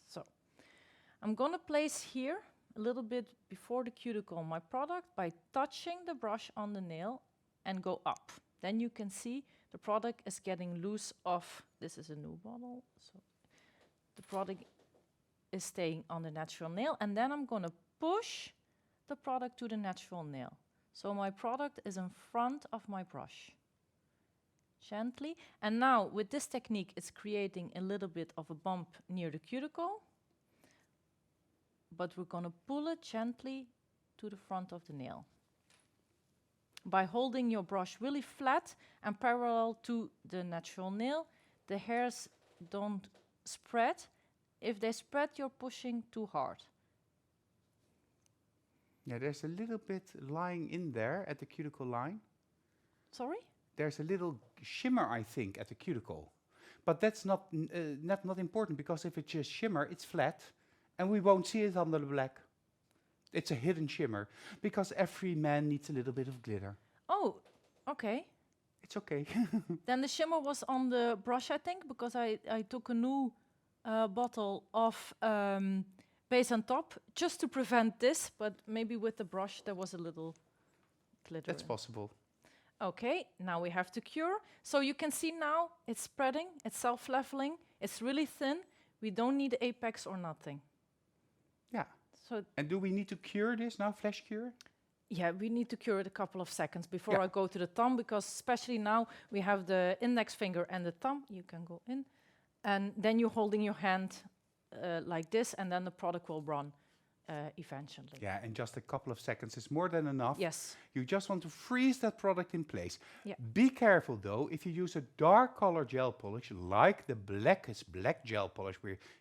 So, I'm gonna place here, a little bit before the cuticle, my product by touching the brush on the nail and go up. Then you can see the product is getting loose off. This is a new bottle, so the product is staying on the natural nail, and then I'm gonna push the product to the natural nail. So my product is in front of my brush. Gently. And now with this technique, it's creating a little bit of a bump near the cuticle, but we're gonna pull it gently to the front of the nail. By holding your brush really flat and parallel to the natural nail, the hairs don't spread. If they spread, you're pushing too hard. Yeah, there's a little bit lying in there at the cuticle line. Sorry? There's a little shimmer, I think, at the cuticle. But that's not important, because if it's just shimmer, it's flat, and we won't see it under the black. It's a hidden shimmer, because every man needs a little bit of glitter. Oh, okay. It's okay. Then the shimmer was on the brush, I think, because I took a new bottle of base and top just to prevent this, but maybe with the brush there was a little glitter. That's possible. Okay, now we have to cure. So you can see now it's spreading, it's self-leveling, it's really thin. We don't need apex or nothing. Yeah. So And do we need to cure this now, flash cure? yeah, we need to cure it a couple of seconds before Yeah. I go to the thumb, because especially now we have the index finger and the thumb. You can go in. And then you're holding your hand like this, and then the product will run eventually. Yeah, and just a couple of seconds is more than enough. Yes. You just want to freeze that product in place. Yeah. Be careful though, if you use a dark color gel polish, like the blackest black gel polish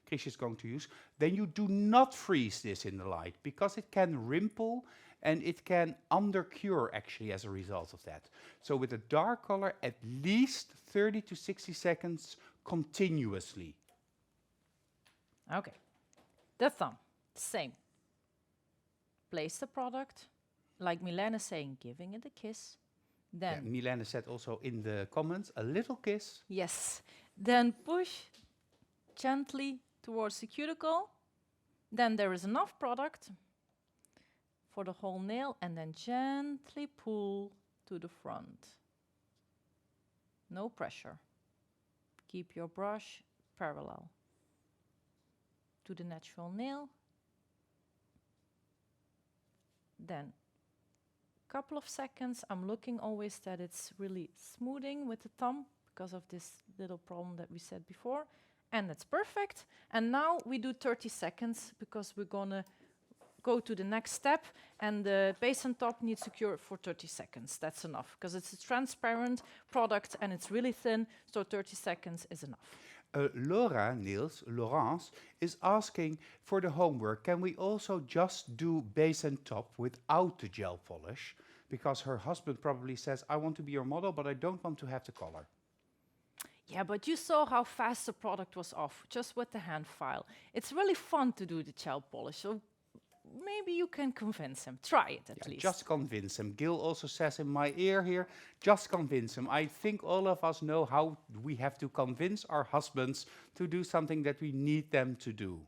Chrisje is going to use, then you do not freeze this in the light, because it can rimple and it can undercure actually as a result of that. So with a dark color, at least 30 to 60 seconds continuously. Okay. The thumb, same. Place the product, like Milena is saying, giving it a kiss. Yeah, Then, Milena said also in the comments, a little kiss. yes. Then push gently towards the cuticle. Then there is enough product for the whole nail, and then gently pull to the front. No pressure. Keep your brush parallel to the natural nail. Then couple of seconds, I'm looking always that it's really smoothing with the thumb because of this little problem that we said before, and that's perfect. And now we do 30 seconds because we're gonna go to the next step, and the base and top needs to cure for 30 seconds. That's enough because it's a transparent product and it's really thin, so 30 seconds is enough. Laurence is asking for the homework, can we also just do base and top without the gel polish? Because her husband probably says, I want to be your model, but I don't want to have the color. Yeah, but you saw how fast the product was off, just with the hand file. It's really fun to do the gel polish, so maybe you can convince him. Try it at least. Just convince him. Gil also says in my ear here, just convince him. I think all of us know how we have to convince our husbands to do something that we need them to do.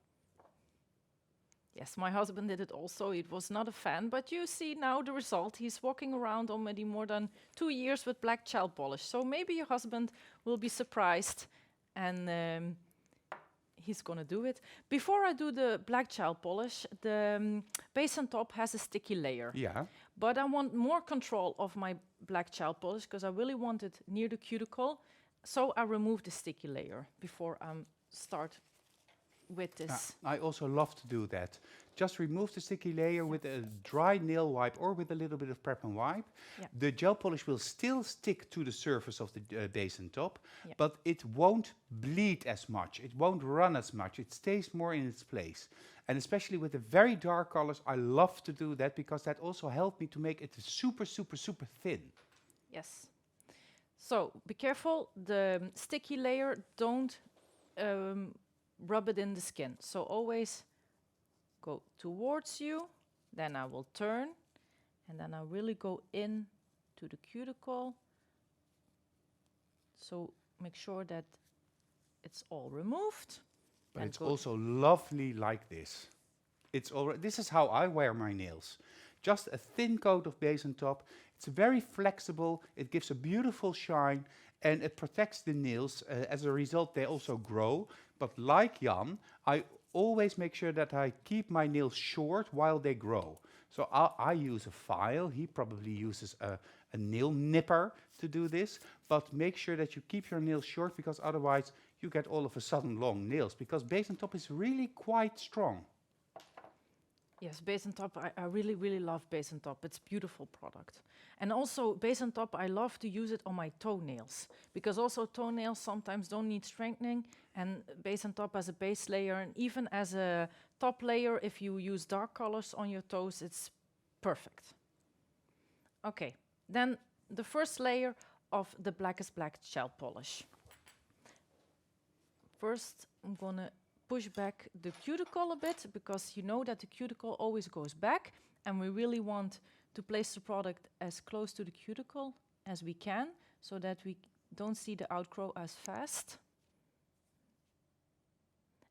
Yes, my husband did it also. It was not a fan, but you see now the result. He's walking around already more than 2 years with black gel polish. So maybe your husband will be surprised, and he's gonna do it. Before I do the black gel polish, the base and top has a sticky layer. Yeah. But I want more control of my black gel polish because I really want it near the cuticle. So I remove the sticky layer before I start with this. I also love to do that. Just remove the sticky layer with a dry nail wipe or with a little bit of prep and wipe. Yeah. The gel polish will still stick to the surface of the base and top, Yeah. but it won't bleed as much. It won't run as much. It stays more in its place. And especially with the very dark colors, I love to do that because that also helped me to make it super, super, super thin. Yes. So be careful, the sticky layer, don't rub it in the skin. So always go towards you, then I will turn, and then I really go in to the cuticle. So make sure that it's all removed. But and it's go also lovely like this. This is how I wear my nails. Just a thin coat of base and top. It's very flexible. It gives a beautiful shine and it protects the nails. As a result, they also grow. But like Jan, I always make sure that I keep my nails short while they grow. So I use a file. He probably uses a nail nipper to do this. But make sure that you keep your nails short because otherwise you get all of a sudden long nails. Because base and top is really quite strong. Yes, base and top, I really, really love base and top. It's a beautiful product. And also, base and top, I love to use it on my toenails. Because also toenails sometimes don't need strengthening. And base and top as a base layer, and even as a top layer, if you use dark colors on your toes, it's perfect. Okay, then the first layer of the Blackest Black gel polish. First, I'm gonna push back the cuticle a bit because you know that the cuticle always goes back and we really want to place the product as close to the cuticle as we can so that we don't see the outgrow as fast.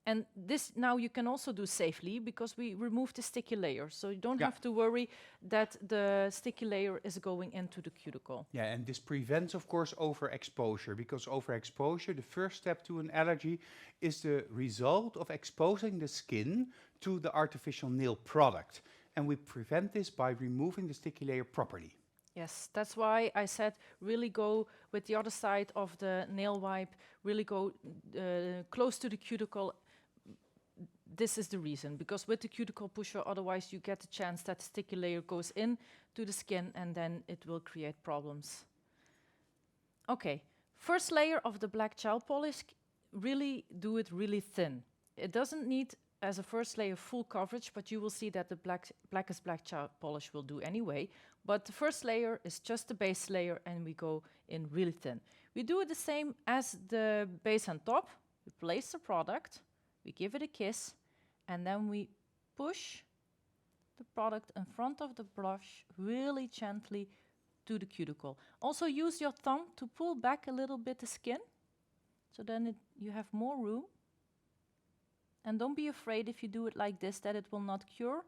And this now you can also do safely because we remove the sticky layer. So you don't have to worry that the sticky layer is going into the cuticle. Yeah, and this prevents, of course, overexposure. Because overexposure, the first step to an allergy, is the result of exposing the skin to the artificial nail product. And we prevent this by removing the sticky layer properly. Yes, that's why I said really go with the other side of the nail wipe, really go close to the cuticle. This is the reason, because with the cuticle pusher, otherwise you get the chance that the sticky layer goes in to the skin and then it will create problems. Okay, first layer of the black gel polish, really do it really thin. It doesn't need, as a first layer, full coverage, but you will see that the Blackest Black gel polish will do anyway. But the first layer is just the base layer and we go in really thin. We do it the same as the base and top. We place the product, we give it a kiss, and then we push the product in front of the brush really gently to the cuticle. Also use your thumb to pull back a little bit the skin, so then you have more room. And don't be afraid if you do it like this that it will not cure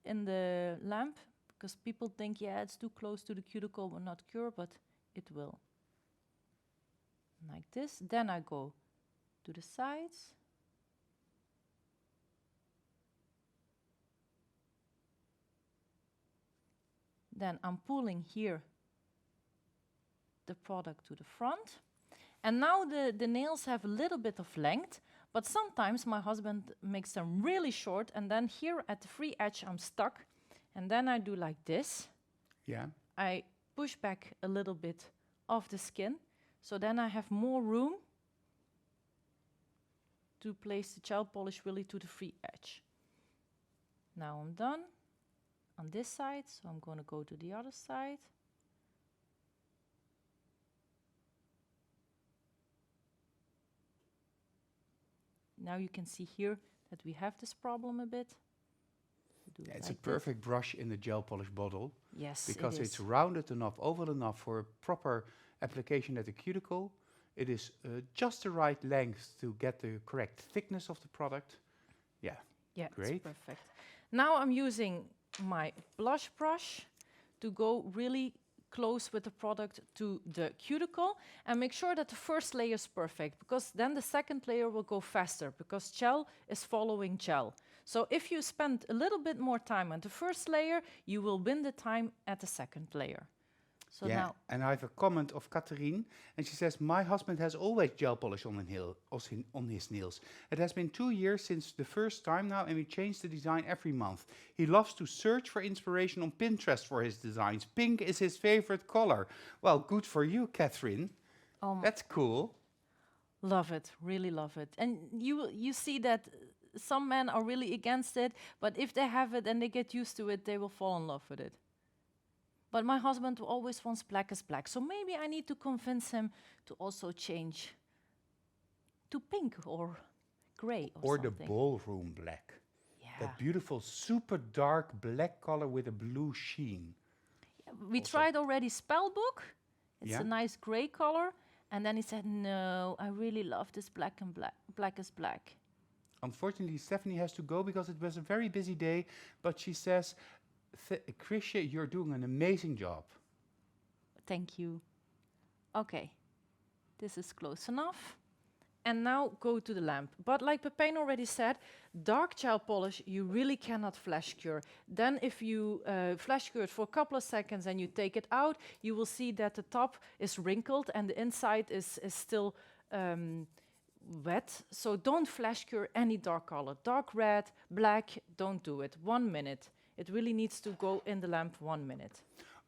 in the lamp, because people think, yeah, it's too close to the cuticle, will not cure, but it will. Like this. Then I go to the sides. Then I'm pulling here the product to the front. And now the nails have a little bit of length, but sometimes my husband makes them really short, and then here at the free edge I'm stuck. And then I do like this. Yeah. I push back a little bit of the skin, so then I have more room to place the gel polish really to the free edge. Now I'm done on this side, so I'm going to go to the other side. Now you can see here that we have this problem a bit. Yeah, it's a perfect brush in the gel polish bottle. Yes, because it it's is. rounded enough, oval enough for a proper application at the cuticle. It is just the right length to get the correct thickness of the product. Yeah, Yeah, great. it's perfect. Now I'm using my blush brush to go really close with the product to the cuticle and make sure that the first layer is perfect, because then the second layer will go faster because gel is following gel. So if you spend a little bit more time on the first layer, you will win the time at the second layer. So yeah, now and I have a comment of Catherine, and she says, my husband has always gel polish on, on his nails. It has been 2 years since the first time now, and we change the design every month. He loves to search for inspiration on Pinterest for his designs. Pink is his favorite color. Well, good for you, Catherine. That's cool. love it, really love it. And you see that some men are really against it, but if they have it and they get used to it, they will fall in love with it. But my husband always wants black as black, so maybe I need to convince him to also change to pink or gray or the something. ballroom black. Yeah. That beautiful, super dark black color with a blue sheen. We also. tried already Spellbook. It's Yeah. a nice gray color. And then he said, no, I really love this black and black as black. Unfortunately, Stephanie has to go because it was a very busy day, but she says, Chrisje, you're doing an amazing job. Thank you. Okay, this is close enough. And now go to the lamp. But like Pepijn already said, dark gel polish you really cannot flash cure. Then if you flash cure it for a couple of seconds and you take it out, you will see that the top is wrinkled and the inside is still wet. So don't flash cure any dark color. Dark red, black, don't do it. 1 minute. It really needs to go in the lamp 1 minute.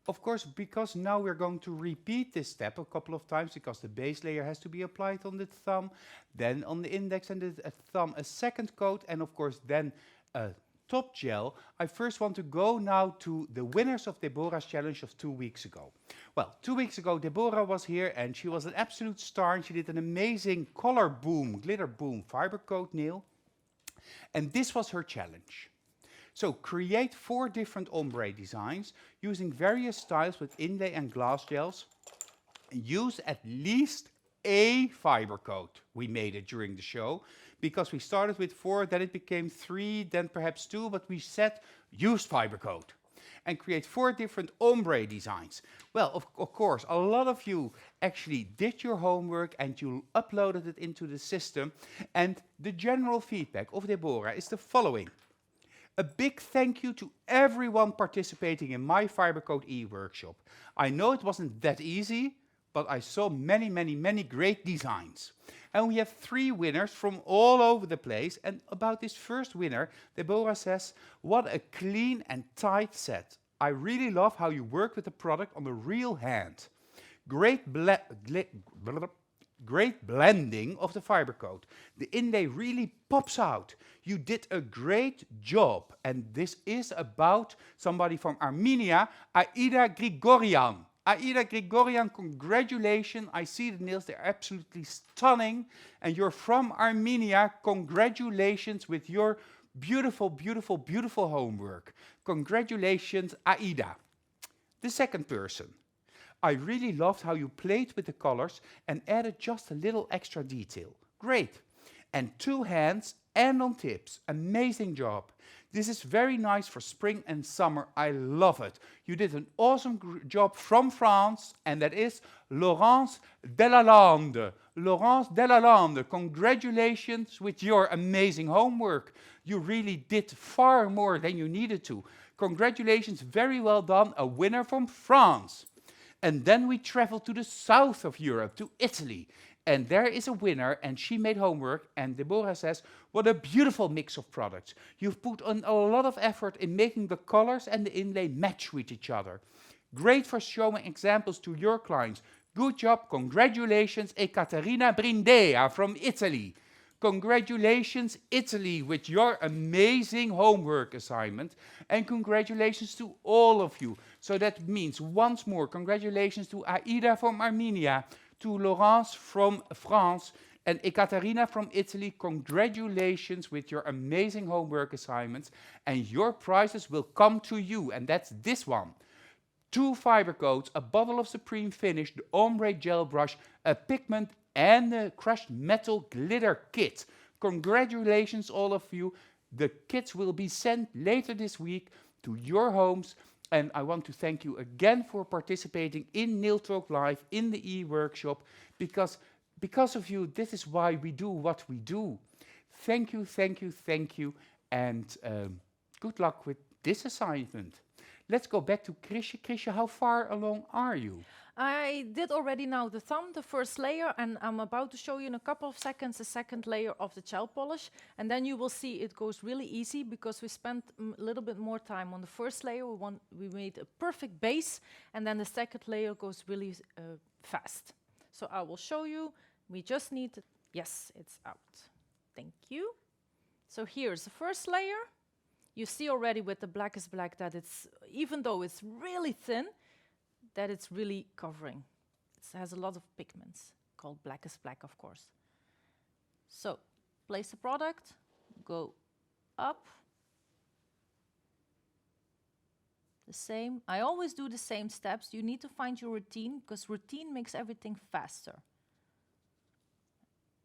Of course, because now we're going to repeat this step a couple of times, because the base layer has to be applied on the thumb, then on the index and the thumb a second coat, and of course then a top gel. I first want to go now to the winners of Deborah's challenge of 2 weeks ago. Well, 2 weeks ago Deborah was here and she was an absolute star, and she did an amazing color boom, glitter boom fiber coat nail. And this was her challenge. So create 4 different ombre designs using various styles with inlay and glass gels. Use at least a fiber coat. We made it during the show because we started with 4, then it became 3, then perhaps 2, but we said use fiber coat. And create 4 different ombre designs. Well, of course, a lot of you actually did your homework and you uploaded it into the system. And the general feedback of Deborah is the following. A big thank you to everyone participating in my Fibercoat e-workshop. I know it wasn't that easy, but I saw many, many, many great designs. And we have 3 winners from all over the place. And about this first winner, Deborah says, what a clean and tight set. I really love how you work with the product on the real hand. Great blending of the fiber coat. The inlay really pops out. You did a great job. And this is about somebody from Armenia, Aida Grigorian. Aida Grigorian, congratulations. I see the nails, they're absolutely stunning. And you're from Armenia. Congratulations with your beautiful, beautiful, beautiful homework. Congratulations, Aida. The second person. I really loved how you played with the colors and added just a little extra detail. Great. And 2 hands and on tips. Amazing job. This is very nice for spring and summer. I love it. You did an awesome job from France, and that is Laurence Delalande. Laurence Delalande, congratulations with your amazing homework. You really did far more than you needed to. Congratulations, very well done, a winner from France. And then we travel to the south of Europe, to Italy. And there is a winner, and she made homework, and Deborah says, what a beautiful mix of products. You've put on a lot of effort in making the colors and the inlay match with each other. Great for showing examples to your clients. Good job, congratulations, Ekaterina Brindea from Italy. Congratulations, Italy, with your amazing homework assignment. And congratulations to all of you. So that means, once more, congratulations to Aida from Armenia, to Laurence from France, and Ekaterina from Italy. Congratulations with your amazing homework assignments. And your prizes will come to you, and that's this one. 2 fiber coats, a bottle of Supreme Finish, the ombre gel brush, a pigment, and a crushed metal glitter kit. Congratulations, all of you. The kits will be sent later this week to your homes. And I want to thank you again for participating in Nail Talk Live, in the e-workshop, because of you, this is why we do what we do. Thank you, thank you, thank you, and good luck with this assignment. Let's go back to Chrisje. Chrisje, how far along are you? I did already now the thumb, the first layer, and I'm about to show you in a couple of seconds the second layer of the gel polish. And then you will see it goes really easy because we spent a little bit more time on the first layer. We made a perfect base, and then the second layer goes really fast. So I will show you. We just need, yes, it's out. Thank you. So here's the first layer. You see already with the black is black that it's, even though it's really thin, that it's really covering. It has a lot of pigments, called black is black, of course. So, place the product, go up. The same. I always do the same steps. You need to find your routine, because routine makes everything faster.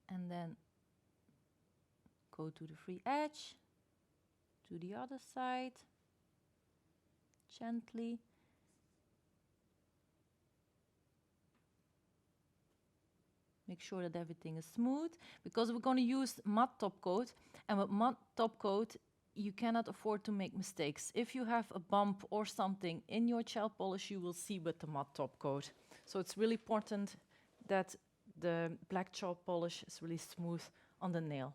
And then go to the free edge, to the other side, gently. Make sure that everything is smooth, because we're going to use matte top coat, and with matte top coat you cannot afford to make mistakes. If you have a bump or something in your gel polish, you will see with the matte top coat. So it's really important that the black gel polish is really smooth on the nail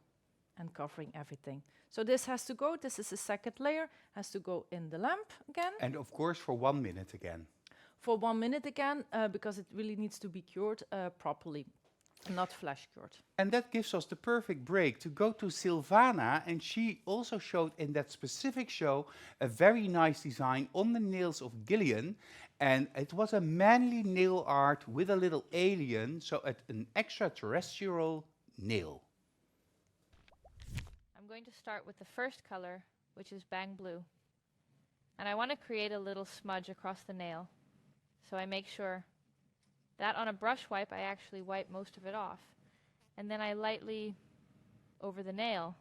and covering everything. So this has to go, this is the second layer, has to go in the lamp again. And of course for 1 minute again. For 1 minute again, because it really needs to be cured properly. Not flash cured. And that gives us the perfect break to go to Silvana, and she also showed in that specific show a very nice design on the nails of Gillian, and it was a manly nail art with a little alien, so an extraterrestrial nail. I'm going to start with the first color, which is Bang Blue. And I want to create a little smudge across the nail. So I make sure that on a brush wipe, I actually wipe most of it off. And then I lightly over the nail.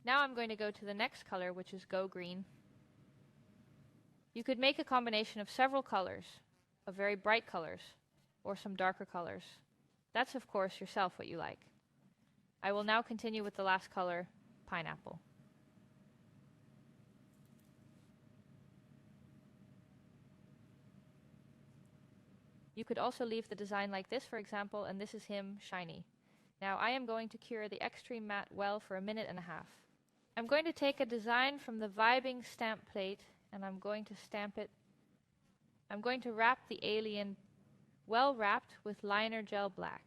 Now I'm going to go to the next color, which is Go Green. You could make a combination of several colors, of very bright colors, or some darker colors. That's, of course, yourself what you like. I will now continue with the last color, Pineapple. You could also leave the design like this, for example, and this is him, shiny. Now I am going to cure the extreme matte well for 1.5 minutes. I'm going to take a design from the Vibing stamp plate, and I'm going to stamp it. I'm going to wrap the alien well wrapped with liner gel black.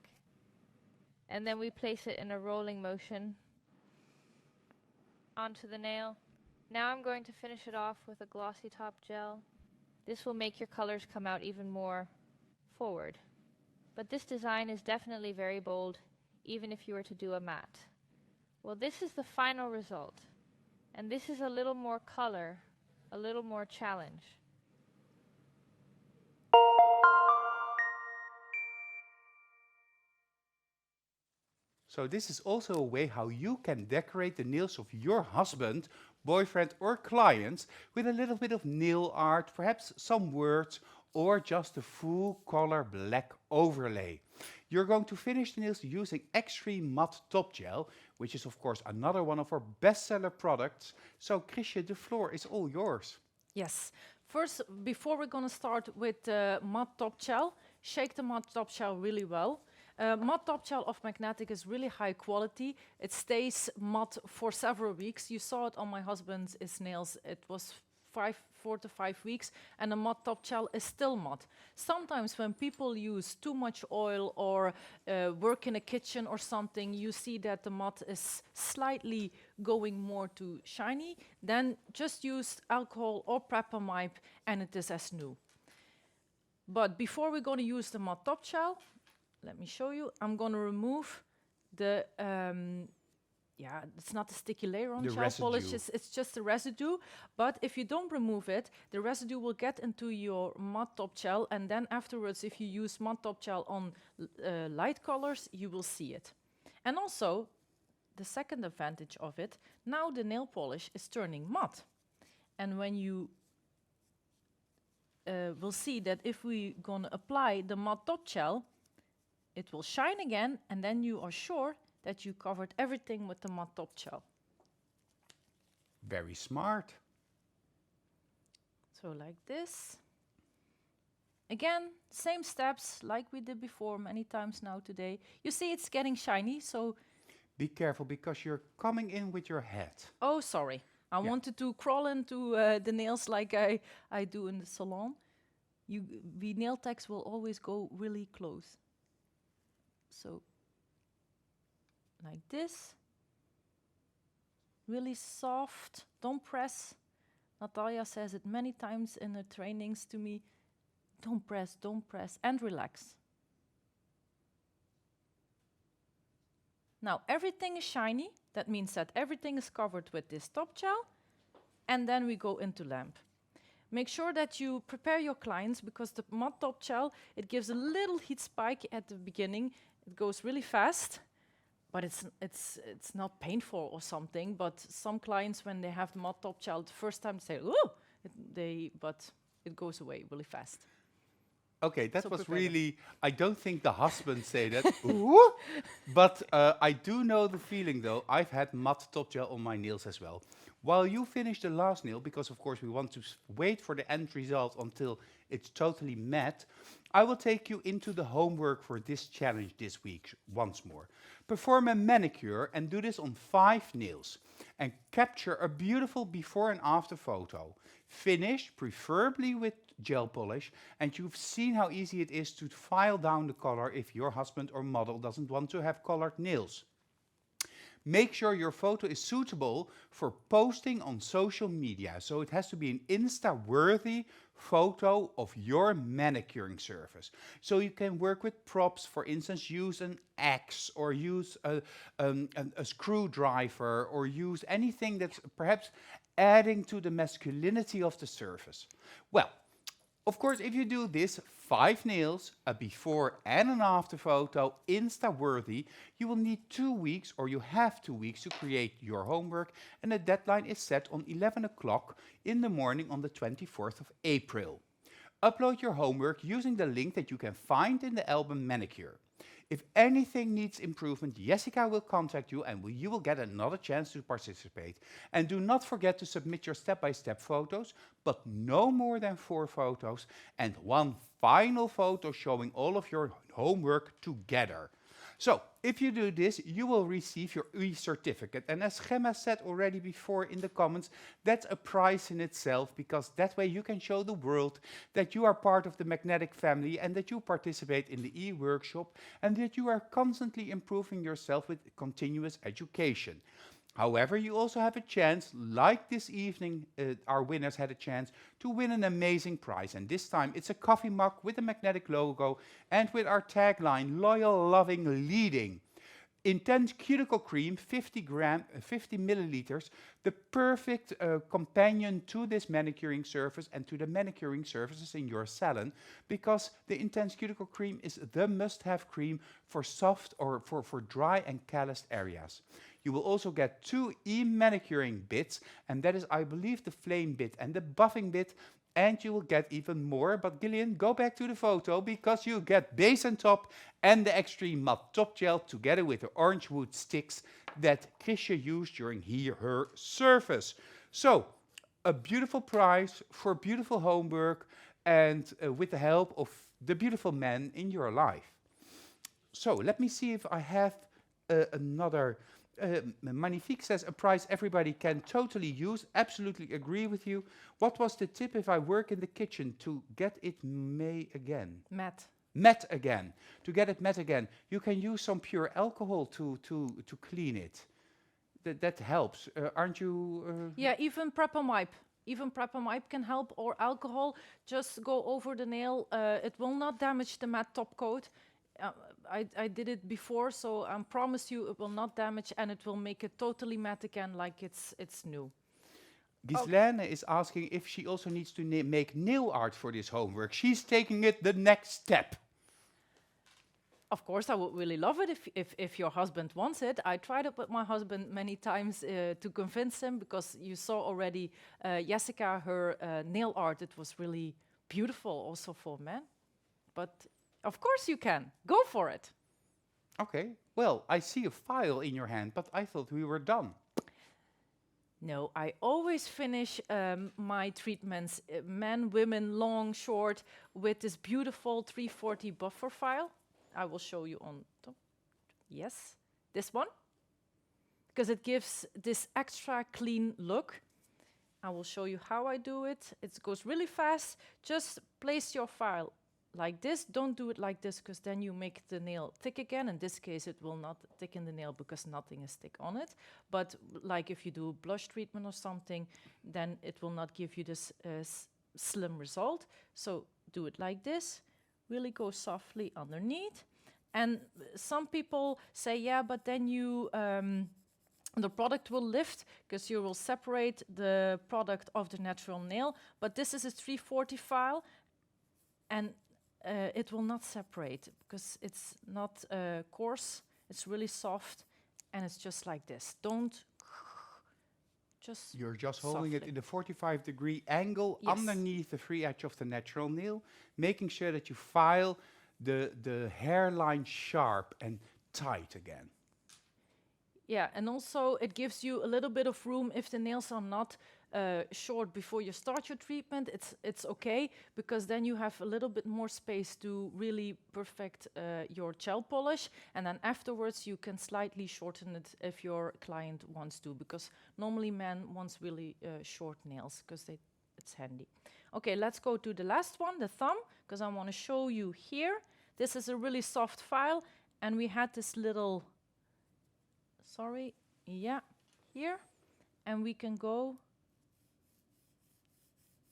And then we place it in a rolling motion. onto the nail. Now I'm going to finish it off with a glossy top gel. This will make your colors come out even more forward. But this design is definitely very bold, even if you were to do a matte. Well, this is the final result. And this is a little more color, a little more challenge. So this is also a way how you can decorate the nails of your husband, boyfriend or clients with a little bit of nail art, perhaps some words or just a full color black overlay. You're going to finish the nails using Extreme Matte Top Gel, which is of course another one of our bestseller products. So Chrisje, the floor is all yours. Yes. First, before we're going to start with the matte top gel, shake the matte top gel really well. Matte top gel of Magnetic is really high quality. It stays matte for several weeks. You saw it on my husband's nails. It was 4 to 5 weeks, and the matte top gel is still matte. Sometimes when people use too much oil or work in a kitchen or something, you see that the matte is slightly going more to shiny. Then just use alcohol or prepamide and it is as new. But before we're going to use the matte top gel, let me show you. I'm going to remove the it's not a sticky layer on The gel polish, residue. it's just a residue. But if you don't remove it, the residue will get into your matte top gel, and then afterwards, if you use matte top gel on light colors, you will see it. And also, the second advantage of it, now the nail polish is turning matte. And when you will see that if we're gonna apply the matte top gel, it will shine again, and then you are sure that you covered everything with the matte top gel. Very smart. So like this. Again, same steps like we did before many times now today. You see it's getting shiny, so... Be careful because you're coming in with your head. Oh, sorry. I Yeah. wanted to crawl into the nails like I do in the salon. We nail techs will always go really close. So, like this. Really soft. Don't press. Natalia says it many times in her trainings to me. Don't press, and relax. Now, everything is shiny. That means that everything is covered with this top gel. And then we go into lamp. Make sure that you prepare your clients, because the matte top gel, it gives a little heat spike at the beginning. It goes really fast, but it's not painful or something. But some clients, when they have the matte top gel the first time, say, "Oh," but it goes away really fast. Okay, that So was prepare them. really, I don't think the husbands say that, ooh, but I do know the feeling though. I've had matte top gel on my nails as well. While you finish the last nail, because of course we want to wait for the end result until it's totally matte, I will take you into the homework for this challenge this week once more. Perform a manicure and do this on 5 nails and capture a beautiful before and after photo. Finish, preferably with gel polish, and you've seen how easy it is to file down the color if your husband or model doesn't want to have colored nails. Make sure your photo is suitable for posting on social media, so it has to be an Insta-worthy photo of your manicuring service. So you can work with props, for instance, use an axe or use a screwdriver or use anything that's perhaps adding to the masculinity of the surface. Well, of course, if you do this 5 nails, a before and an after photo, Insta-worthy, you will need 2 weeks, or you have 2 weeks to create your homework, and the deadline is set on 11 o'clock in the morning on the 24th of April. Upload your homework using the link that you can find in the album Men-Icure. If anything needs improvement, Jessica will contact you and you will get another chance to participate. And do not forget to submit your step-by-step photos, but no more than 4 photos and 1 final photo showing all of your homework together. So, if you do this, you will receive your e-certificate. And as Gemma said already before in the comments, that's a prize in itself, because that way you can show the world that you are part of the Magnetic family and that you participate in the e-workshop and that you are constantly improving yourself with continuous education. However, you also have a chance, like this evening, our winners had a chance to win an amazing prize. And this time it's a coffee mug with a magnetic logo and with our tagline, loyal, loving, leading. Intense cuticle cream, 50 milliliters, the perfect companion to this manicuring surface and to the manicuring surfaces in your salon, because the intense cuticle cream is the must-have cream for soft or for dry and calloused areas. You will also get 2 e-manicuring bits, and that is, I believe, the flame bit and the buffing bit, and you will get even more. But Gillian, go back to the photo, because you get base and top and the extreme matte top gel together with the orange wood sticks that Chrisje used during her surface. So, a beautiful prize for beautiful homework and with the help of the beautiful men in your life. So, let me see if I have another. Magnifique says a prize everybody can totally use. Absolutely agree with you. What was the tip if I work in the kitchen to get it matte again? To get it matte again, you can use some pure alcohol to clean it. That helps. Aren't you? Yeah, even prep and wipe. Even prep and wipe can help, or alcohol. Just go over the nail. It will not damage the matte top coat. I did it before, so I promise you it will not damage, and it will make it totally matte again, like it's new. Ghislaine is asking if she also needs to make nail art for this homework. She's taking it the next step. Of course, I would really love it if your husband wants it. I tried it with my husband many times to convince him, because you saw already Jessica, her nail art. It was really beautiful also for men. But of course you can. Go for it. Okay. Well, I see a file in your hand, but I thought we were done. No, I always finish my treatments, men, women, long, short, with this beautiful 340 buffer file. I will show you on top. Yes, this one. Because it gives this extra clean look. I will show you how I do it. It goes really fast. Just place your file like this. Don't do it like this, because then you make the nail thick again. In this case, it will not thicken the nail because nothing is thick on it. But like if you do blush treatment or something, then it will not give you this slim result. So do it like this. Really go softly underneath. And some people say, yeah, but then you the product will lift, because you will separate the product of the natural nail. But this is a 340 file, and it will not separate, because it's not coarse, it's really soft, and it's just like this. Don't just You're just softly. holding it in a 45-degree angle underneath the free edge of the natural nail, making sure that you file the hairline sharp and tight again. Yeah, and also it gives you a little bit of room if the nails are not short before you start your treatment. It's okay, because then you have a little bit more space to really perfect your gel polish, and then afterwards you can slightly shorten it if your client wants to, because normally men want really short nails, because it's handy. Okay, let's go to the last one, the thumb, because I want to show you here. This is a really soft file, and we had this little, here, and we can go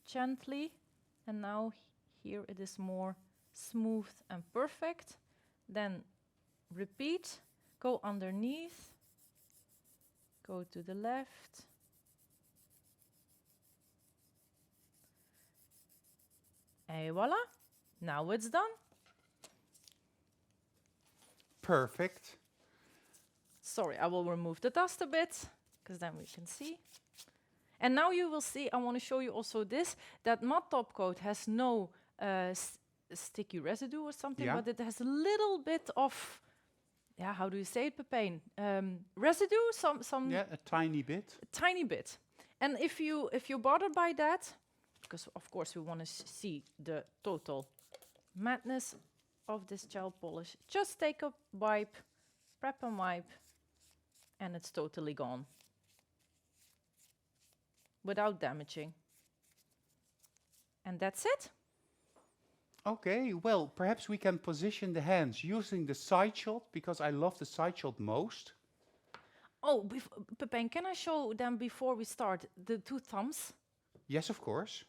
gently, and now here it is more smooth and perfect. Then repeat, go underneath, go to the left, and voila, now it's done. Perfect. Sorry, I will remove the dust a bit, because then we can see. And now you will see, I want to show you also this, that matte top coat has no sticky residue or something, Yeah. but it has a little bit of, how do you say it, Pepijn? Residue, some Yeah, a tiny bit. tiny bit. And if you're bothered by that, because of course we want to see the total madness of this gel polish, just take a wipe, prep and wipe, and it's totally gone without damaging. And that's it. Okay, well, perhaps we can position the hands using the side shot, because I love the side shot most. Oh, Pepijn, can I show them before we start the two thumbs? Yes, of course.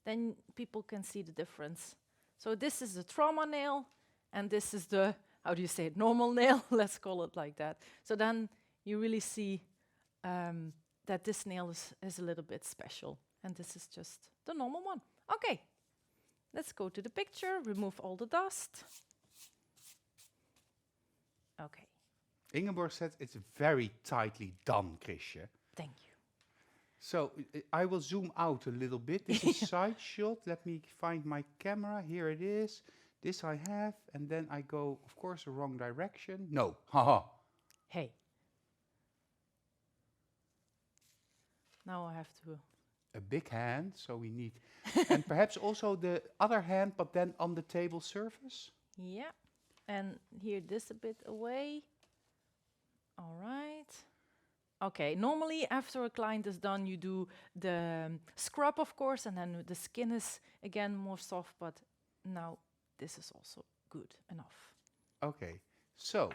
Then people can see the difference. So this is the trauma nail, and this is the, how do you say it, normal nail? Let's call it like that. So then you really see that this nail is a little bit special, and this is just the normal one. Okay, let's go to the picture, remove all the dust. Okay, Ingeborg said it's very tightly done, Chrisje. thank you. So I will zoom out a little bit. This is side shot. Let me find my camera. Here it is. This I have, and then I go, of course, the wrong direction. No, haha. Hey. Now I have to. A big hand, so we need, and perhaps also the other hand, but then on the table surface. Yeah, and here this a bit away. All right. Okay, normally after a client is done, you do the scrub, of course, and then the skin is again more soft, but now this is also good enough. Okay, so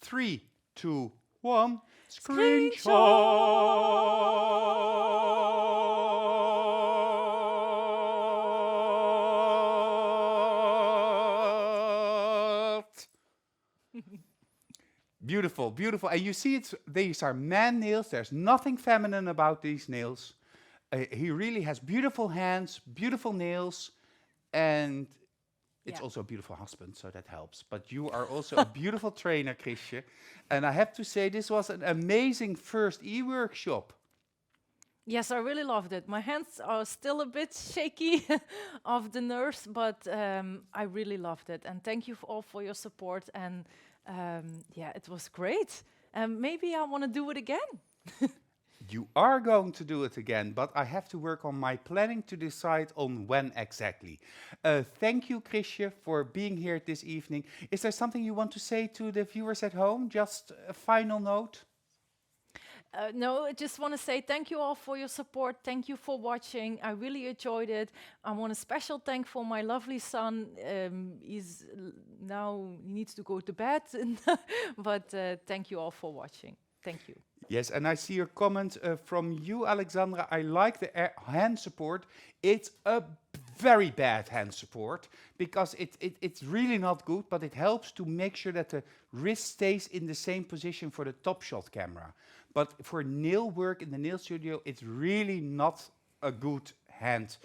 3, 2, 1. Screenshot! Beautiful, beautiful. And you see, these are man nails. There's nothing feminine about these nails. He really has beautiful hands, beautiful nails, and it's Yeah. also a beautiful husband, so that helps. But you are also a beautiful trainer, Chrisje. And I have to say, this was an amazing first e-workshop. Yes, I really loved it. My hands are still a bit shaky of the nerves, but I really loved it. And thank you all for your support. And yeah, it was great. Maybe I want to do it again. You are going to do it again, but I have to work on my planning to decide on when exactly. Thank you, Chrisje, for being here this evening. Is there something you want to say to the viewers at home? Just a final note? No, I just want to say thank you all for your support. Thank you for watching. I really enjoyed it. I want a special thank for my lovely son. Now he needs to go to bed, but thank you all for watching. Thank you. Yes, and I see a comment from you, Alexandra. I like the hand support. It's a very bad hand support because it's really not good, but it helps to make sure that the wrist stays in the same position for the top shot camera. But for nail work in the nail studio, it's really not a good hand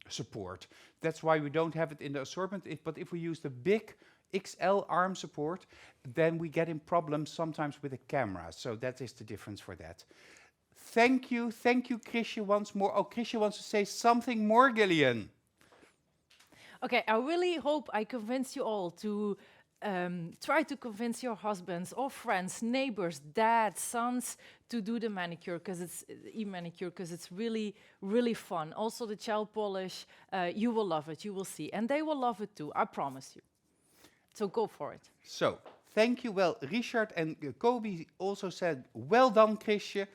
support. That's why we don't have it in the assortment. But if we use the big XL arm support, then we get in problems sometimes with the camera. So that is the difference for that. Thank you, Chrisje, once more. Oh, Chrisje wants to say something more, Gillian. Okay, I really hope I convince you all to try to convince your husbands or friends, neighbors, dads, sons to do the manicure, because it's e-manicure, because it's really, really fun. Also the gel polish, you will love it, you will see. And they will love it too, I promise you. So go for it. So, thank you. Well, Richard and Kobe also said, well done, Chrisje.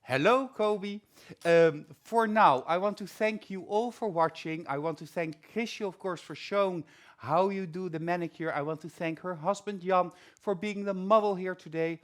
Hello, Kobe. For now, I want to thank you all for watching. I want to thank Chrisje, of course, for showing how you do the manicure. I want to thank her husband, Jan, for being the model here today.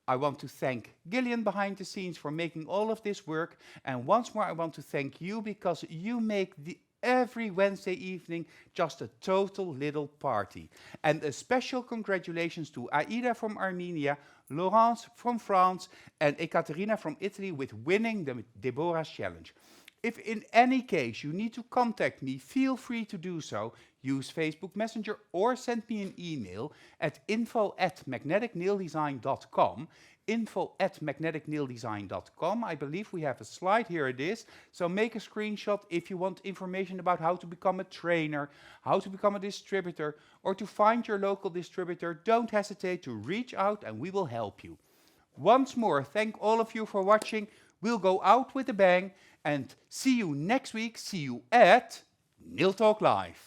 I want to thank Gillian behind the scenes for making all of this work. And once more, I want to thank you because you make every Wednesday evening just a total little party. And a special congratulations to Aida from Armenia, Laurence from France, and Ekaterina from Italy with winning the Deborah's Challenge. If in any case you need to contact me, feel free to do so. Use Facebook Messenger or send me an email at info@magneticnaildesign.com. info@magneticnaildesign.com. I believe we have a slide, here it is. So make a screenshot if you want information about how to become a trainer, how to become a distributor, or to find your local distributor. Don't hesitate to reach out and we will help you. Once more, thank all of you for watching. We'll go out with a bang and see you next week. See you at Nail Talk Live.